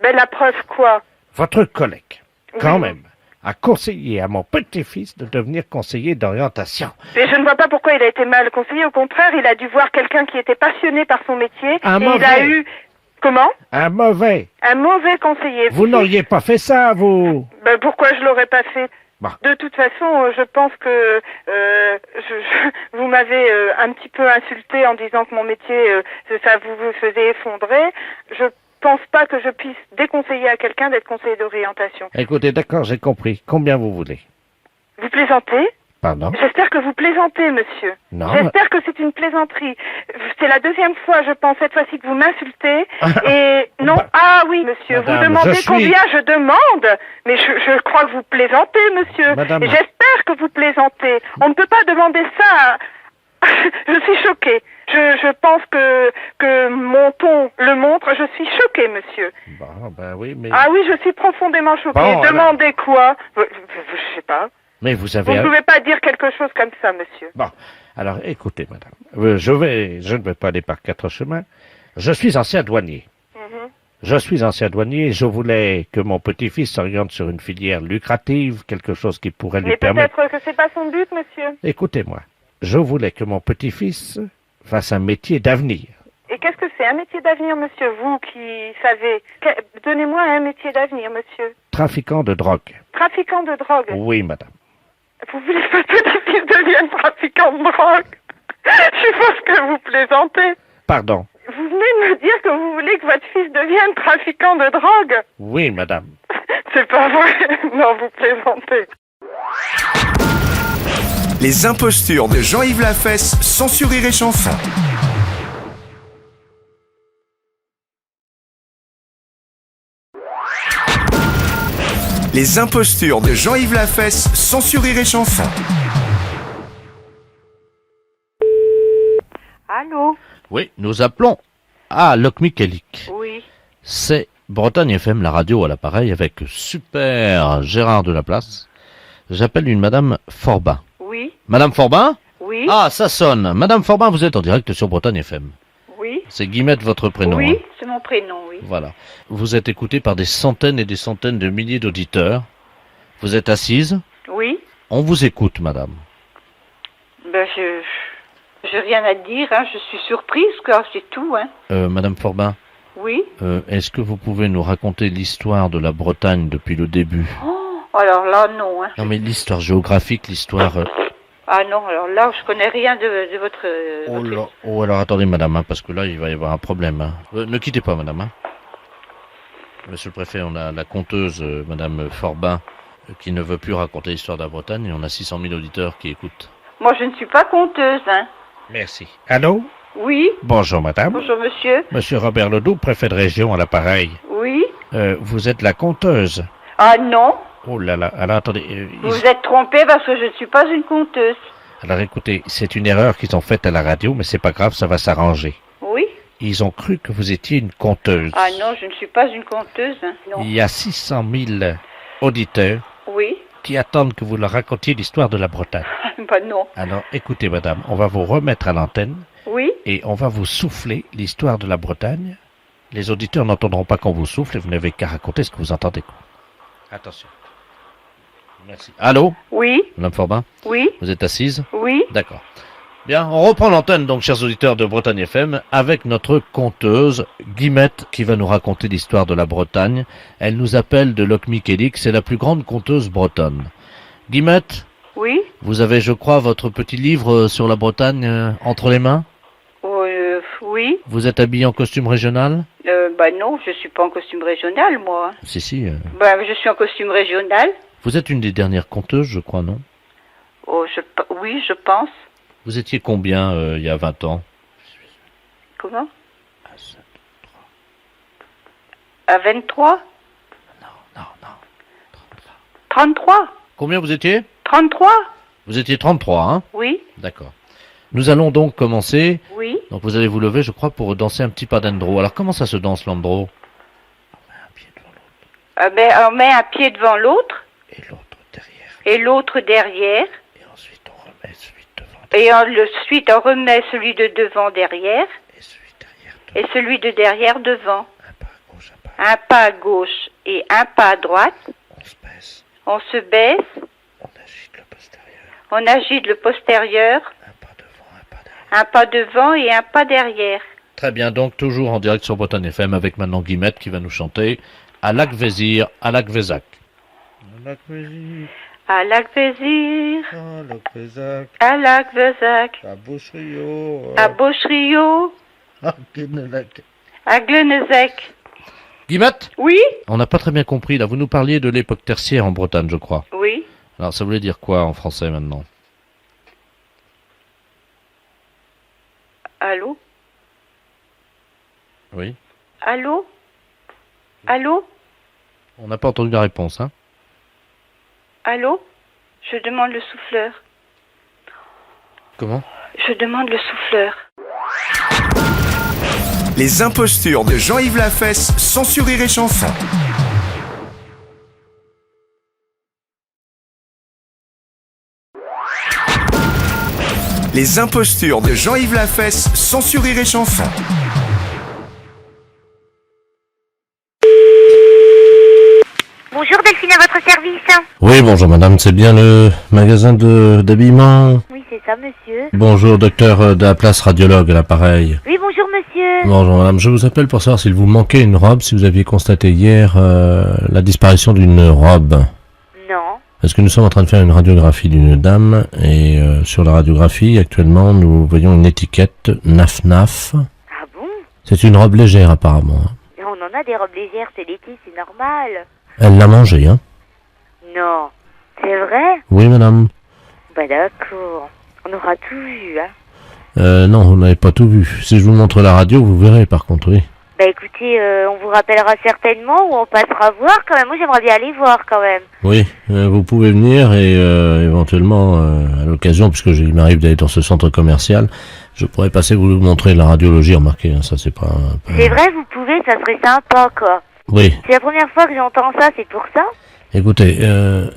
Mais la preuve quoi? Votre collègue, quand même, a conseillé à mon petit-fils de devenir conseiller d'orientation. Mais je ne vois pas pourquoi il a été mal conseillé. Au contraire, il a dû voir quelqu'un qui était passionné par son métier. Il a eu... Comment? Un mauvais conseiller. Vous n'auriez pas fait ça, vous? Ben, pourquoi je l'aurais pas fait? Bah. De toute façon, je pense que vous m'avez un petit peu insulté en disant que mon métier, ça vous faisait effondrer. Je pense pas que je puisse déconseiller à quelqu'un d'être conseiller d'orientation. Écoutez, d'accord, j'ai compris. Combien vous voulez? Vous plaisantez? Pardon? J'espère que vous plaisantez, monsieur. Non. J'espère que c'est une plaisanterie. C'est la deuxième fois, je pense, cette fois-ci que vous m'insultez. Et non, oui, monsieur, Madame, vous demandez combien je demande. Mais je crois que vous plaisantez, monsieur. Madame. Et j'espère que vous plaisantez. On ne peut pas demander ça. Je suis choquée. Je pense que mon ton le montre. Je suis choquée, monsieur. Bon, ben oui, mais... Ah oui, je suis profondément choquée. Bon, demandez quoi? Je sais pas. Mais vous avez... Vous ne pouvez pas dire quelque chose comme ça, monsieur. Bon, alors écoutez, madame, je ne vais pas aller par quatre chemins. Je suis ancien douanier. Je suis ancien douanier et je voulais que mon petit-fils s'oriente sur une filière lucrative, quelque chose qui pourrait lui permettre... Mais peut-être que c'est pas son but, monsieur. Écoutez-moi, je voulais que mon petit-fils fasse un métier d'avenir. Et qu'est-ce que c'est un métier d'avenir, monsieur, vous qui savez? Donnez-moi un métier d'avenir, monsieur. Trafiquant de drogue. Trafiquant de drogue? Oui, madame. Vous voulez que votre petit-fils devienne trafiquant de drogue? Je suppose que vous plaisantez. Pardon. Vous venez de me dire que vous voulez que votre fils devienne trafiquant de drogue? Oui, madame. C'est pas vrai. Non, vous plaisantez. Les impostures de Jean-Yves Lafesse, sans Sur Rire et Chanson. Les impostures de Jean-Yves Lafesse, sans Sur Rire et Chanson. Allô? Oui, nous appelons à Locmiquélic. Oui. C'est Bretagne FM, la radio à l'appareil, avec super Gérard de la Place. J'appelle une Madame Forbin. Oui. Madame Forbin? Oui. Ah, ça sonne. Madame Forbin, vous êtes en direct sur Bretagne FM. Oui. C'est Guillemette, votre prénom. Oui, hein. c'est mon prénom, oui. Voilà. Vous êtes écouté par des centaines et des centaines de milliers d'auditeurs. Vous êtes assise? Oui. On vous écoute, madame. Ben, j'ai rien à dire, hein. Je suis surprise, quoi, c'est tout, hein. Madame Forbin? Oui. Est-ce que vous pouvez nous raconter l'histoire de la Bretagne depuis le début? Oh, alors là, non, hein. Non, mais l'histoire géographique, l'histoire... Ah non, alors là, je connais rien de votre... Oh là, oh, alors attendez, madame, hein, parce que là, il va y avoir un problème. Hein. Ne quittez pas, madame. Hein. Monsieur le préfet, on a la conteuse, madame Forbin, qui ne veut plus raconter l'histoire de la Bretagne, et on a 600 000 auditeurs qui écoutent. Moi, je ne suis pas conteuse, hein. Merci. Allô? Oui. Bonjour, madame. Bonjour, monsieur. Monsieur Robert Ledoux, préfet de région à l'appareil. Oui. Vous êtes la conteuse. Ah non. Oh là là, alors attendez... Vous vous êtes trompé parce que je ne suis pas une conteuse. Alors écoutez, c'est une erreur qu'ils ont faite à la radio, mais c'est pas grave, ça va s'arranger. Oui. Ils ont cru que vous étiez une conteuse. Ah non, je ne suis pas une conteuse, hein. Non. Il y a 600 000 auditeurs Oui. qui attendent que vous leur racontiez l'histoire de la Bretagne. Bah non. Alors écoutez madame, on va vous remettre à l'antenne. Oui. Et on va vous souffler l'histoire de la Bretagne. Les auditeurs n'entendront pas qu'on vous souffle et vous n'avez qu'à raconter ce que vous entendez. Attention. Merci. Allô? Oui. Madame Forbin? Oui. Vous êtes assise? Oui. D'accord. Bien, on reprend l'antenne donc, chers auditeurs de Bretagne FM, avec notre conteuse Guillemette qui va nous raconter l'histoire de la Bretagne. Elle nous appelle de Locmiquélic, c'est la plus grande conteuse bretonne. Guillemette? Oui. Vous avez, je crois, votre petit livre sur la Bretagne entre les mains? Oui. Vous êtes habillé en costume régional? Non, je suis pas en costume régional, moi. Si. Je suis en costume régional. Vous êtes une des dernières conteuses, je crois, non? Oui, je pense. Vous étiez combien il y a 20 ans? Comment? À 23? Non. 33? Combien vous étiez? 33? Vous étiez 33, hein? Oui. D'accord. Nous allons donc commencer. Oui. Donc vous allez vous lever, je crois, pour danser un petit pas d'andro. Alors comment ça se danse, l'andro? On met un pied devant l'autre. Et l'autre derrière. Et ensuite on remet celui de devant. Ensuite on remet celui de devant derrière. Et celui de derrière devant. Un pas à gauche et un pas à droite. On se baisse. On agite le postérieur. Un pas devant et un pas derrière. Très bien, donc toujours en direct sur Bretagne FM avec maintenant Guillemette qui va nous chanter à Lac Vézir, à Lac Vézac. À Lac Vézir. À Lac Vézac. À Beaucherio. À Beaucherio. À Glenezec. À Glenezec. Guillemette? Oui. On n'a pas très bien compris, là. Vous nous parliez de l'époque tertiaire en Bretagne, je crois. Oui. Alors, ça voulait dire quoi en français maintenant? Allô? Oui. Allô? Allô? On n'a pas entendu la réponse, hein? Allô? Je demande le souffleur. Comment? Je demande le souffleur. Les impostures de Jean-Yves Lafesse sont sur Rire et Chanson. Les impostures de Jean-Yves Lafesse sont sur Rire et Chanson. Bonjour Delphine, à votre service. Oui, bonjour madame, c'est bien le magasin d'habillement? Oui, c'est ça monsieur. Bonjour, docteur de la place radiologue à l'appareil. Oui, bonjour monsieur. Bonjour madame, je vous appelle pour savoir s'il vous manquait une robe, si vous aviez constaté hier la disparition d'une robe. Non. Parce que nous sommes en train de faire une radiographie d'une dame, et sur la radiographie, actuellement, nous voyons une étiquette NAF. Ah bon? C'est une robe légère apparemment. On en a des robes légères, c'est l'été, c'est normal. Elle l'a mangée, hein? Non. C'est vrai? Oui madame. Bah d'accord. On aura tout vu, hein. Non, vous n'avez pas tout vu. Si je vous montre la radio, vous verrez par contre, oui. Bah écoutez, on vous rappellera certainement ou on passera voir quand même. Moi j'aimerais bien aller voir quand même. Oui, vous pouvez venir et éventuellement, à l'occasion, puisque il m'arrive d'aller dans ce centre commercial, je pourrais passer vous montrer la radiologie, remarquez, hein, ça c'est pas... C'est vrai, vous pouvez, ça serait sympa quoi. Oui. C'est la première fois que j'entends ça, c'est pour ça? Écoutez,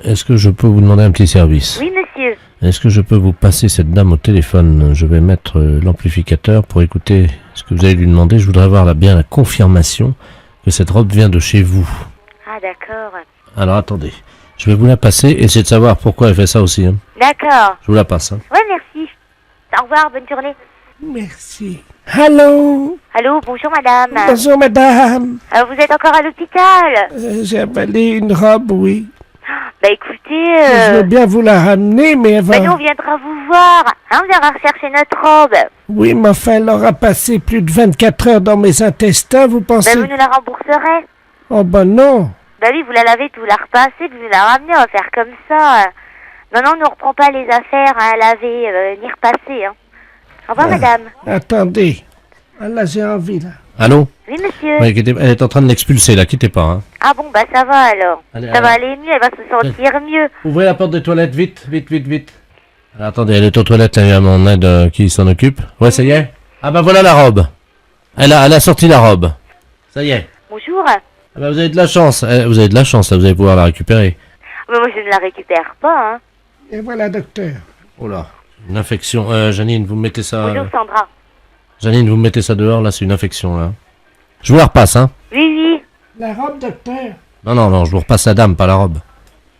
est-ce que je peux vous demander un petit service? Oui monsieur. Est-ce que je peux vous passer cette dame au téléphone? Je vais mettre l'amplificateur pour écouter ce que vous allez lui demander. Je voudrais avoir bien la confirmation que cette robe vient de chez vous. Ah d'accord. Alors attendez, je vais vous la passer et essayer de savoir pourquoi elle fait ça aussi. Hein. D'accord. Je vous la passe. Hein. Ouais, merci. Au revoir, bonne journée. Merci. Allô? Allô, bonjour madame. Bonjour madame. Vous êtes encore à l'hôpital? J'ai avalé une robe, oui. Bah écoutez... Je veux bien vous la ramener, mais elle va... Bah nous on viendra vous voir, hein, on viendra rechercher notre robe. Oui, mais enfin, elle aura passé plus de 24 heures dans mes intestins, vous pensez? Bah vous nous la rembourserez. Oh ben non. Bah oui, vous la lavez, vous la repassez, vous nous la ramenez, on va faire comme ça. Non, on ne reprend pas les affaires à laver ni repasser. Hein. Au revoir madame. Attendez. Ah, là, j'ai envie, là. Allô? Oui monsieur. Oui, elle est en train de l'expulser, là, quittez pas. Hein. Ah bon, bah ça va alors. Allez, ça va aller mieux, elle va se sentir mieux. Ouvrez la porte des toilettes, vite. Alors, attendez, elle est aux toilettes, là, il y a mon aide qui s'en occupe. Ouais, ça y est? Ah bah voilà la robe. Elle a sorti la robe. Ça y est. Bonjour. Ah bah vous avez de la chance. Vous avez de la chance, là, vous allez pouvoir la récupérer. Mais moi je ne la récupère pas, hein. Et voilà, docteur. Oh là, une infection. Janine, vous me mettez ça... Bonjour Sandra. Janine, vous me mettez ça dehors, là, c'est une infection, là. Je vous la repasse, hein? Oui. La robe, docteur. Non, je vous repasse la dame, pas la robe.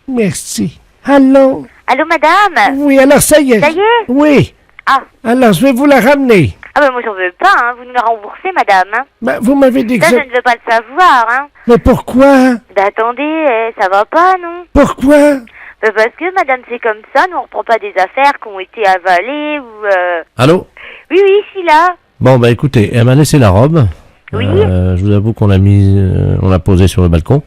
Merci. Allô? Allô, madame? Oui, alors ça y est. Ça y est? Oui. Ah. Alors, je vais vous la ramener. Ah ben moi j'en veux pas, hein. Vous nous la remboursez, madame. Hein. Ben, vous m'avez dit que Ça, je ne veux pas le savoir, hein. Mais pourquoi? Ben attendez, ça va pas, non? Pourquoi? Ben parce que, madame, c'est comme ça, nous on reprend pas des affaires qui ont été avalées ou... Allô? Oui, je suis là. Bon, bah écoutez, elle m'a laissé la robe. Oui. Je vous avoue qu'on l'a on l'a posée sur le balcon.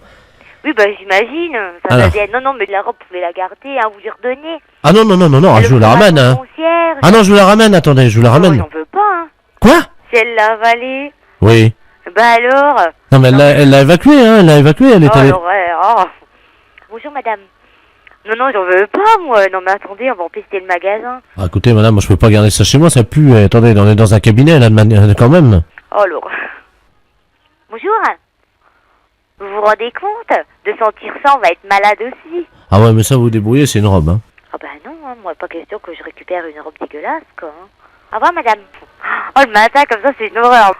Oui, ben j'imagine. Ça Alors. va bien. Non, mais la robe, vous pouvez la garder, hein, vous lui redonnez. Ah non, je vous la ramène. Hein. Ah non, je vous la ramène, attendez, je vous la ramène. J'en veux pas, hein. Quoi? Si elle l'a avalée. Oui. Ben alors. Non, mais elle l'a évacuée, hein, elle est allée... Bonjour, madame. Non, j'en veux pas, moi. Non, mais attendez, on va empester le magasin. Ah, écoutez, madame, moi je peux pas garder ça chez moi, ça pue. Attendez, on est dans un cabinet, là, quand même. Oh, alors. Bonjour. Vous vous rendez compte? De sentir ça, on va être malade aussi. Ah ouais, mais ça, vous vous débrouillez, c'est une robe, hein. Ah ben non, hein, moi, pas question que je récupère une robe dégueulasse, quoi. Hein. Au revoir, madame. Oh, le matin, comme ça, c'est une horreur.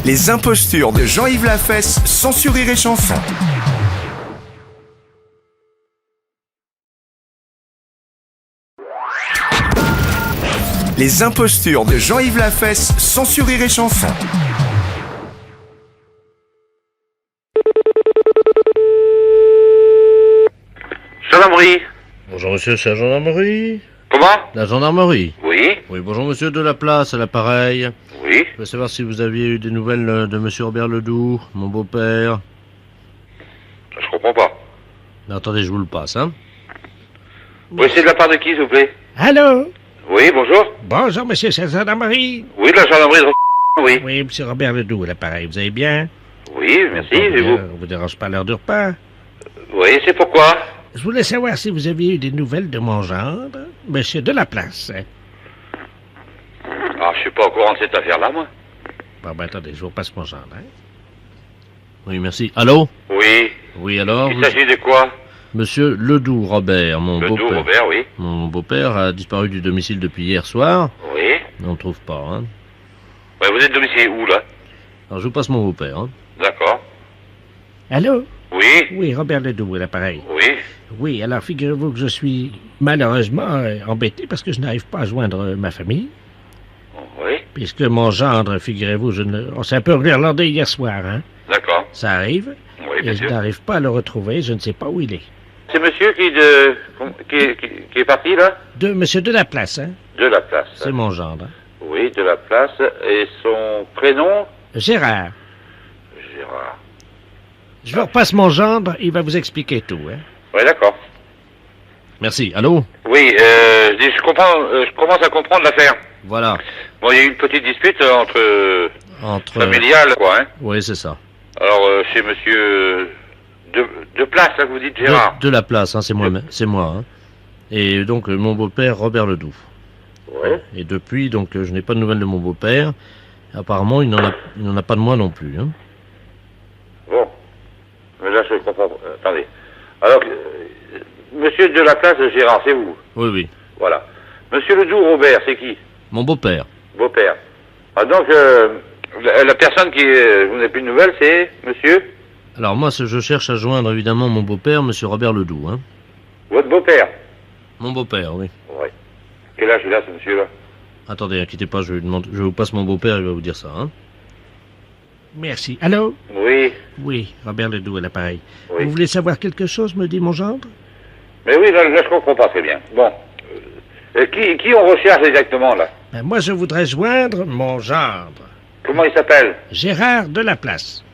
Les impostures de Jean-Yves Lafesse, sans Rire et Chanson. Les impostures de Jean-Yves Lafesse, sans Rire et Chanson. Gendarmerie. Bonjour monsieur, c'est la gendarmerie. Comment? La gendarmerie. Oui. Oui, bonjour monsieur de la place, à l'appareil. Oui. Je veux savoir si vous aviez eu des nouvelles de monsieur Robert Ledoux, mon beau-père. Je comprends pas. Attendez, je vous le passe, hein. Oui, c'est de la part de qui, s'il vous plaît? Allô? Oui, bonjour. Bonjour, monsieur, c'est la gendarmerie. Oui, de la gendarmerie de... Oui. Oui, monsieur Robert Ledoux, à l'appareil, vous allez bien? Oui, merci, et vous? On vous dérange pas à l'heure du repas? Oui, c'est pourquoi? Je voulais savoir si vous aviez eu des nouvelles de mon gendre, monsieur de la place. Ah, je suis pas au courant de cette affaire-là, moi. Bon, ben attendez, je vous passe mon gendre, hein. Oui, merci. Allô? Oui. Oui, alors? Il s'agit de quoi? Monsieur Ledoux Robert, mon beau-père. Ledoux Robert, oui. Mon beau-père a disparu du domicile depuis hier soir. Oui. On ne trouve pas, hein. Ouais, vous êtes domicilié où, là? Alors, je vous passe mon beau-père, hein. D'accord. Allô? Oui. Oui, Robert Ledoux, à l'appareil. Oui. Oui, alors figurez-vous que je suis malheureusement embêté parce que je n'arrive pas à joindre ma famille. Oui. Puisque mon gendre, figurez-vous, on s'est un peu irlandais hier soir, hein. D'accord. Ça arrive. Oui, bien et sûr. je n'arrive pas à le retrouver, je ne sais pas où il est. C'est monsieur qui est parti, là? De monsieur de la place, hein. De la place. C'est mon gendre. Hein? Oui, de la place. Et son prénom? Gérard. Gérard. Je vous repasse mon gendre, il va vous expliquer tout, hein. Oui, d'accord. Merci. Allô? Oui, je commence à comprendre l'affaire. Voilà. Bon, il y a eu une petite dispute entre familiale, quoi, hein. Oui, c'est ça. Alors, chez monsieur de place, là, que vous dites, Gérard. De la place, hein, c'est moi, hein. Et donc, mon beau-père, Robert Ledoux. Oui. Et depuis, donc, je n'ai pas de nouvelles de mon beau-père. Apparemment, il n'en a pas de moi non plus, hein. Bon. Mais là, je comprends. Attendez. Alors, monsieur de la place, Gérard, c'est vous? Oui, oui. Voilà. Monsieur Ledoux Robert, c'est qui? Mon beau-père. Beau-père. Ah, donc, la personne qui vous n'avez plus de nouvelles, c'est monsieur? Alors, moi, je cherche à joindre, évidemment, mon beau-père, monsieur Robert Ledoux, hein. Votre beau-père? Mon beau-père, oui. Oui. Quel âge il a, ce monsieur-là? Attendez, inquiétez pas, je vous passe mon beau-père, il va vous dire ça, hein. Merci. Allô? Oui. Oui, Robert Ledoux à l'appareil. Oui. Vous voulez savoir quelque chose, me dit mon gendre? Mais oui, là, je comprends pas très bien. Bon. Qui on recherche exactement, là? Ben, moi, je voudrais joindre mon gendre. Comment il s'appelle? Gérard de la place.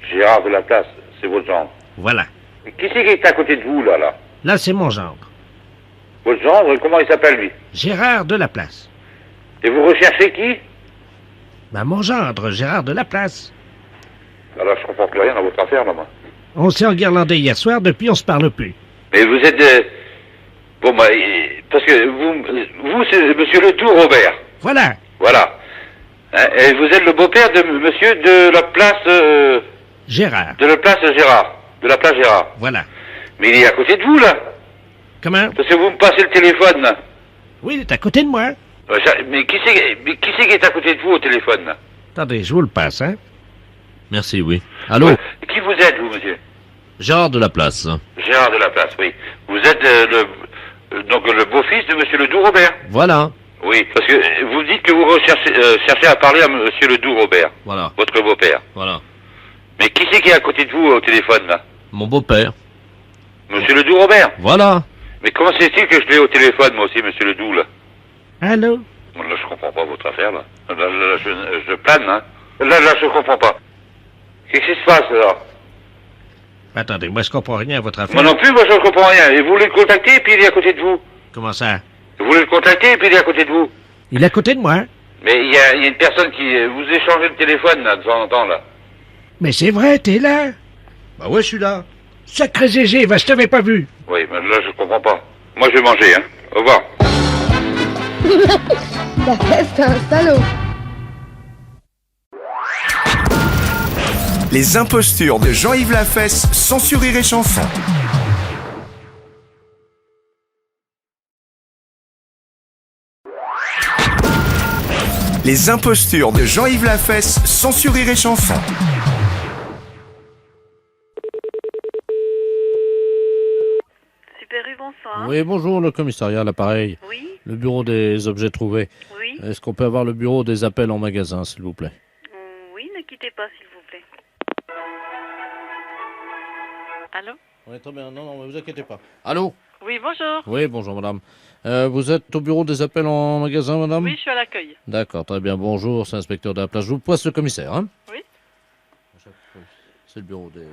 Gérard de la place, c'est votre gendre. Voilà. Qui c'est qui est à côté de vous, là? Là, c'est mon gendre. Votre gendre, comment il s'appelle, lui? Gérard de la place. Et vous recherchez qui? Ben, mon gendre, Gérard de la place. Alors, je comprends plus rien dans votre affaire, là, moi. On s'est enguirlandé hier soir, depuis on se parle plus. Mais vous êtes... Bon, bah, parce que vous c'est monsieur Ledoux Robert. Voilà. Voilà. Hein, et vous êtes le beau-père de monsieur de la place... Gérard. De la place Gérard. De la place Gérard. Voilà. Mais il est à côté de vous, là. Comment? Parce que vous me passez le téléphone, là. Oui, il est à côté de moi. Mais qui c'est qui est à côté de vous au téléphone, là? Attendez, je vous le passe, hein. Merci, oui. Allô? Ouais. Qui vous êtes, vous, monsieur? Gérard de la place. Gérard de la place, oui. Vous êtes Donc le beau-fils de Monsieur Ledoux Robert. Voilà. Oui, parce que vous dites que vous cherchez à parler à Monsieur Ledoux Robert. Voilà. Votre beau-père. Voilà. Mais qui c'est qui est à côté de vous au téléphone, là? Mon beau-père. Monsieur Ledoux Robert. Voilà. Mais comment c'est-il que je l'ai au téléphone, moi aussi, Monsieur Ledoux, là? Allô? Bon, là, je comprends pas votre affaire, là. Là, je plane, hein. Là, je comprends pas. Qu'est-ce qui se passe, là? Attendez, moi, je comprends rien à votre affaire. Moi non plus, moi, je ne comprends rien. Et vous voulez le contacter, et puis il est à côté de vous. Comment ça? Vous voulez le contacter, et puis il est à côté de vous. Il est à côté de moi. Mais il y a une personne qui... Vous échangez le téléphone, là, de temps en temps, là. Mais c'est vrai, t'es là? Bah ouais, je suis là. Sacré Zégé, je t'avais pas vu. Oui, mais là, je comprends pas. Moi, je vais manger, hein. Au revoir. C'est un salaud. Les impostures de Jean-Yves Lafesse, sans Rire et Chanson. Les impostures de Jean-Yves Lafesse, sans Rire et Chanson. Super U, bonsoir. Oui, bonjour, le commissariat à l'appareil. Oui. Le bureau des objets trouvés. Oui. Est-ce qu'on peut avoir le bureau des appels en magasin, s'il vous plaît? Oui, ne quittez pas, s'il vous plaît. Allô? Oui, très bien. Non, ne vous inquiétez pas. Allô? Oui, bonjour. Oui, bonjour, madame. Vous êtes au bureau des appels en magasin, madame? Oui, je suis à l'accueil. D'accord, très bien. Bonjour, c'est l'inspecteur de la place. Je vous passe le commissaire, hein? Oui. C'est le bureau des...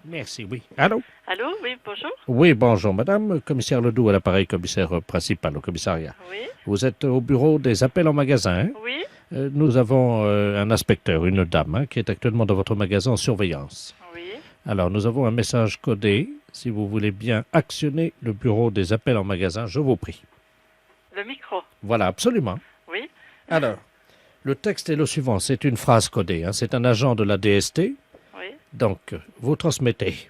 Merci, oui. Allô? Allô, oui, bonjour. Oui, bonjour, madame. Commissaire Ledoux à l'appareil, commissaire principal au commissariat. Oui. Vous êtes au bureau des appels en magasin, hein? Oui. Nous avons un inspecteur, une dame, hein, qui est actuellement dans votre magasin en surveillance. Oui. Alors, nous avons un message codé. Si vous voulez bien actionner le bureau des appels en magasin, je vous prie. Le micro. Voilà, absolument. Oui. Alors, le texte est le suivant. C'est une phrase codée, hein. C'est un agent de la DST. Oui. Donc, vous transmettez.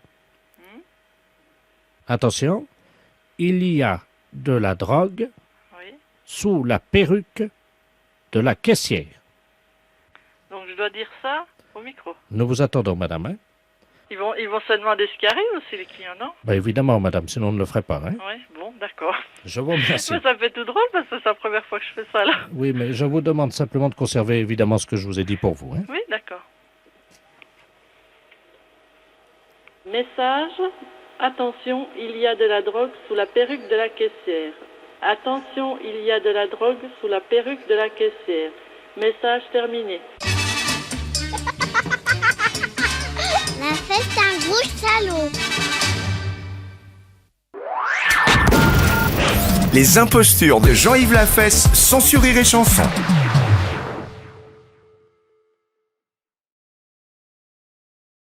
Attention, il y a de la drogue sous la perruque de la caissière. Donc, je dois dire ça au micro. Nous vous attendons, madame. Hein? Ils vont se demander ce qui arrive aussi, les clients, non? Ben évidemment, madame, sinon on ne le ferait pas. Hein? Oui, bon, d'accord. Je vous remercie. Moi, ça me fait tout drôle parce que c'est la première fois que je fais ça, là. Oui, mais je vous demande simplement de conserver évidemment ce que je vous ai dit pour vous. Hein? Oui, d'accord. Message. Attention, il y a de la drogue sous la perruque de la caissière. Attention, il y a de la drogue sous la perruque de la caissière. Message terminé. La fête, c'est un gros salaud. Les impostures de Jean-Yves Lafesse, sans Rire et Chanson.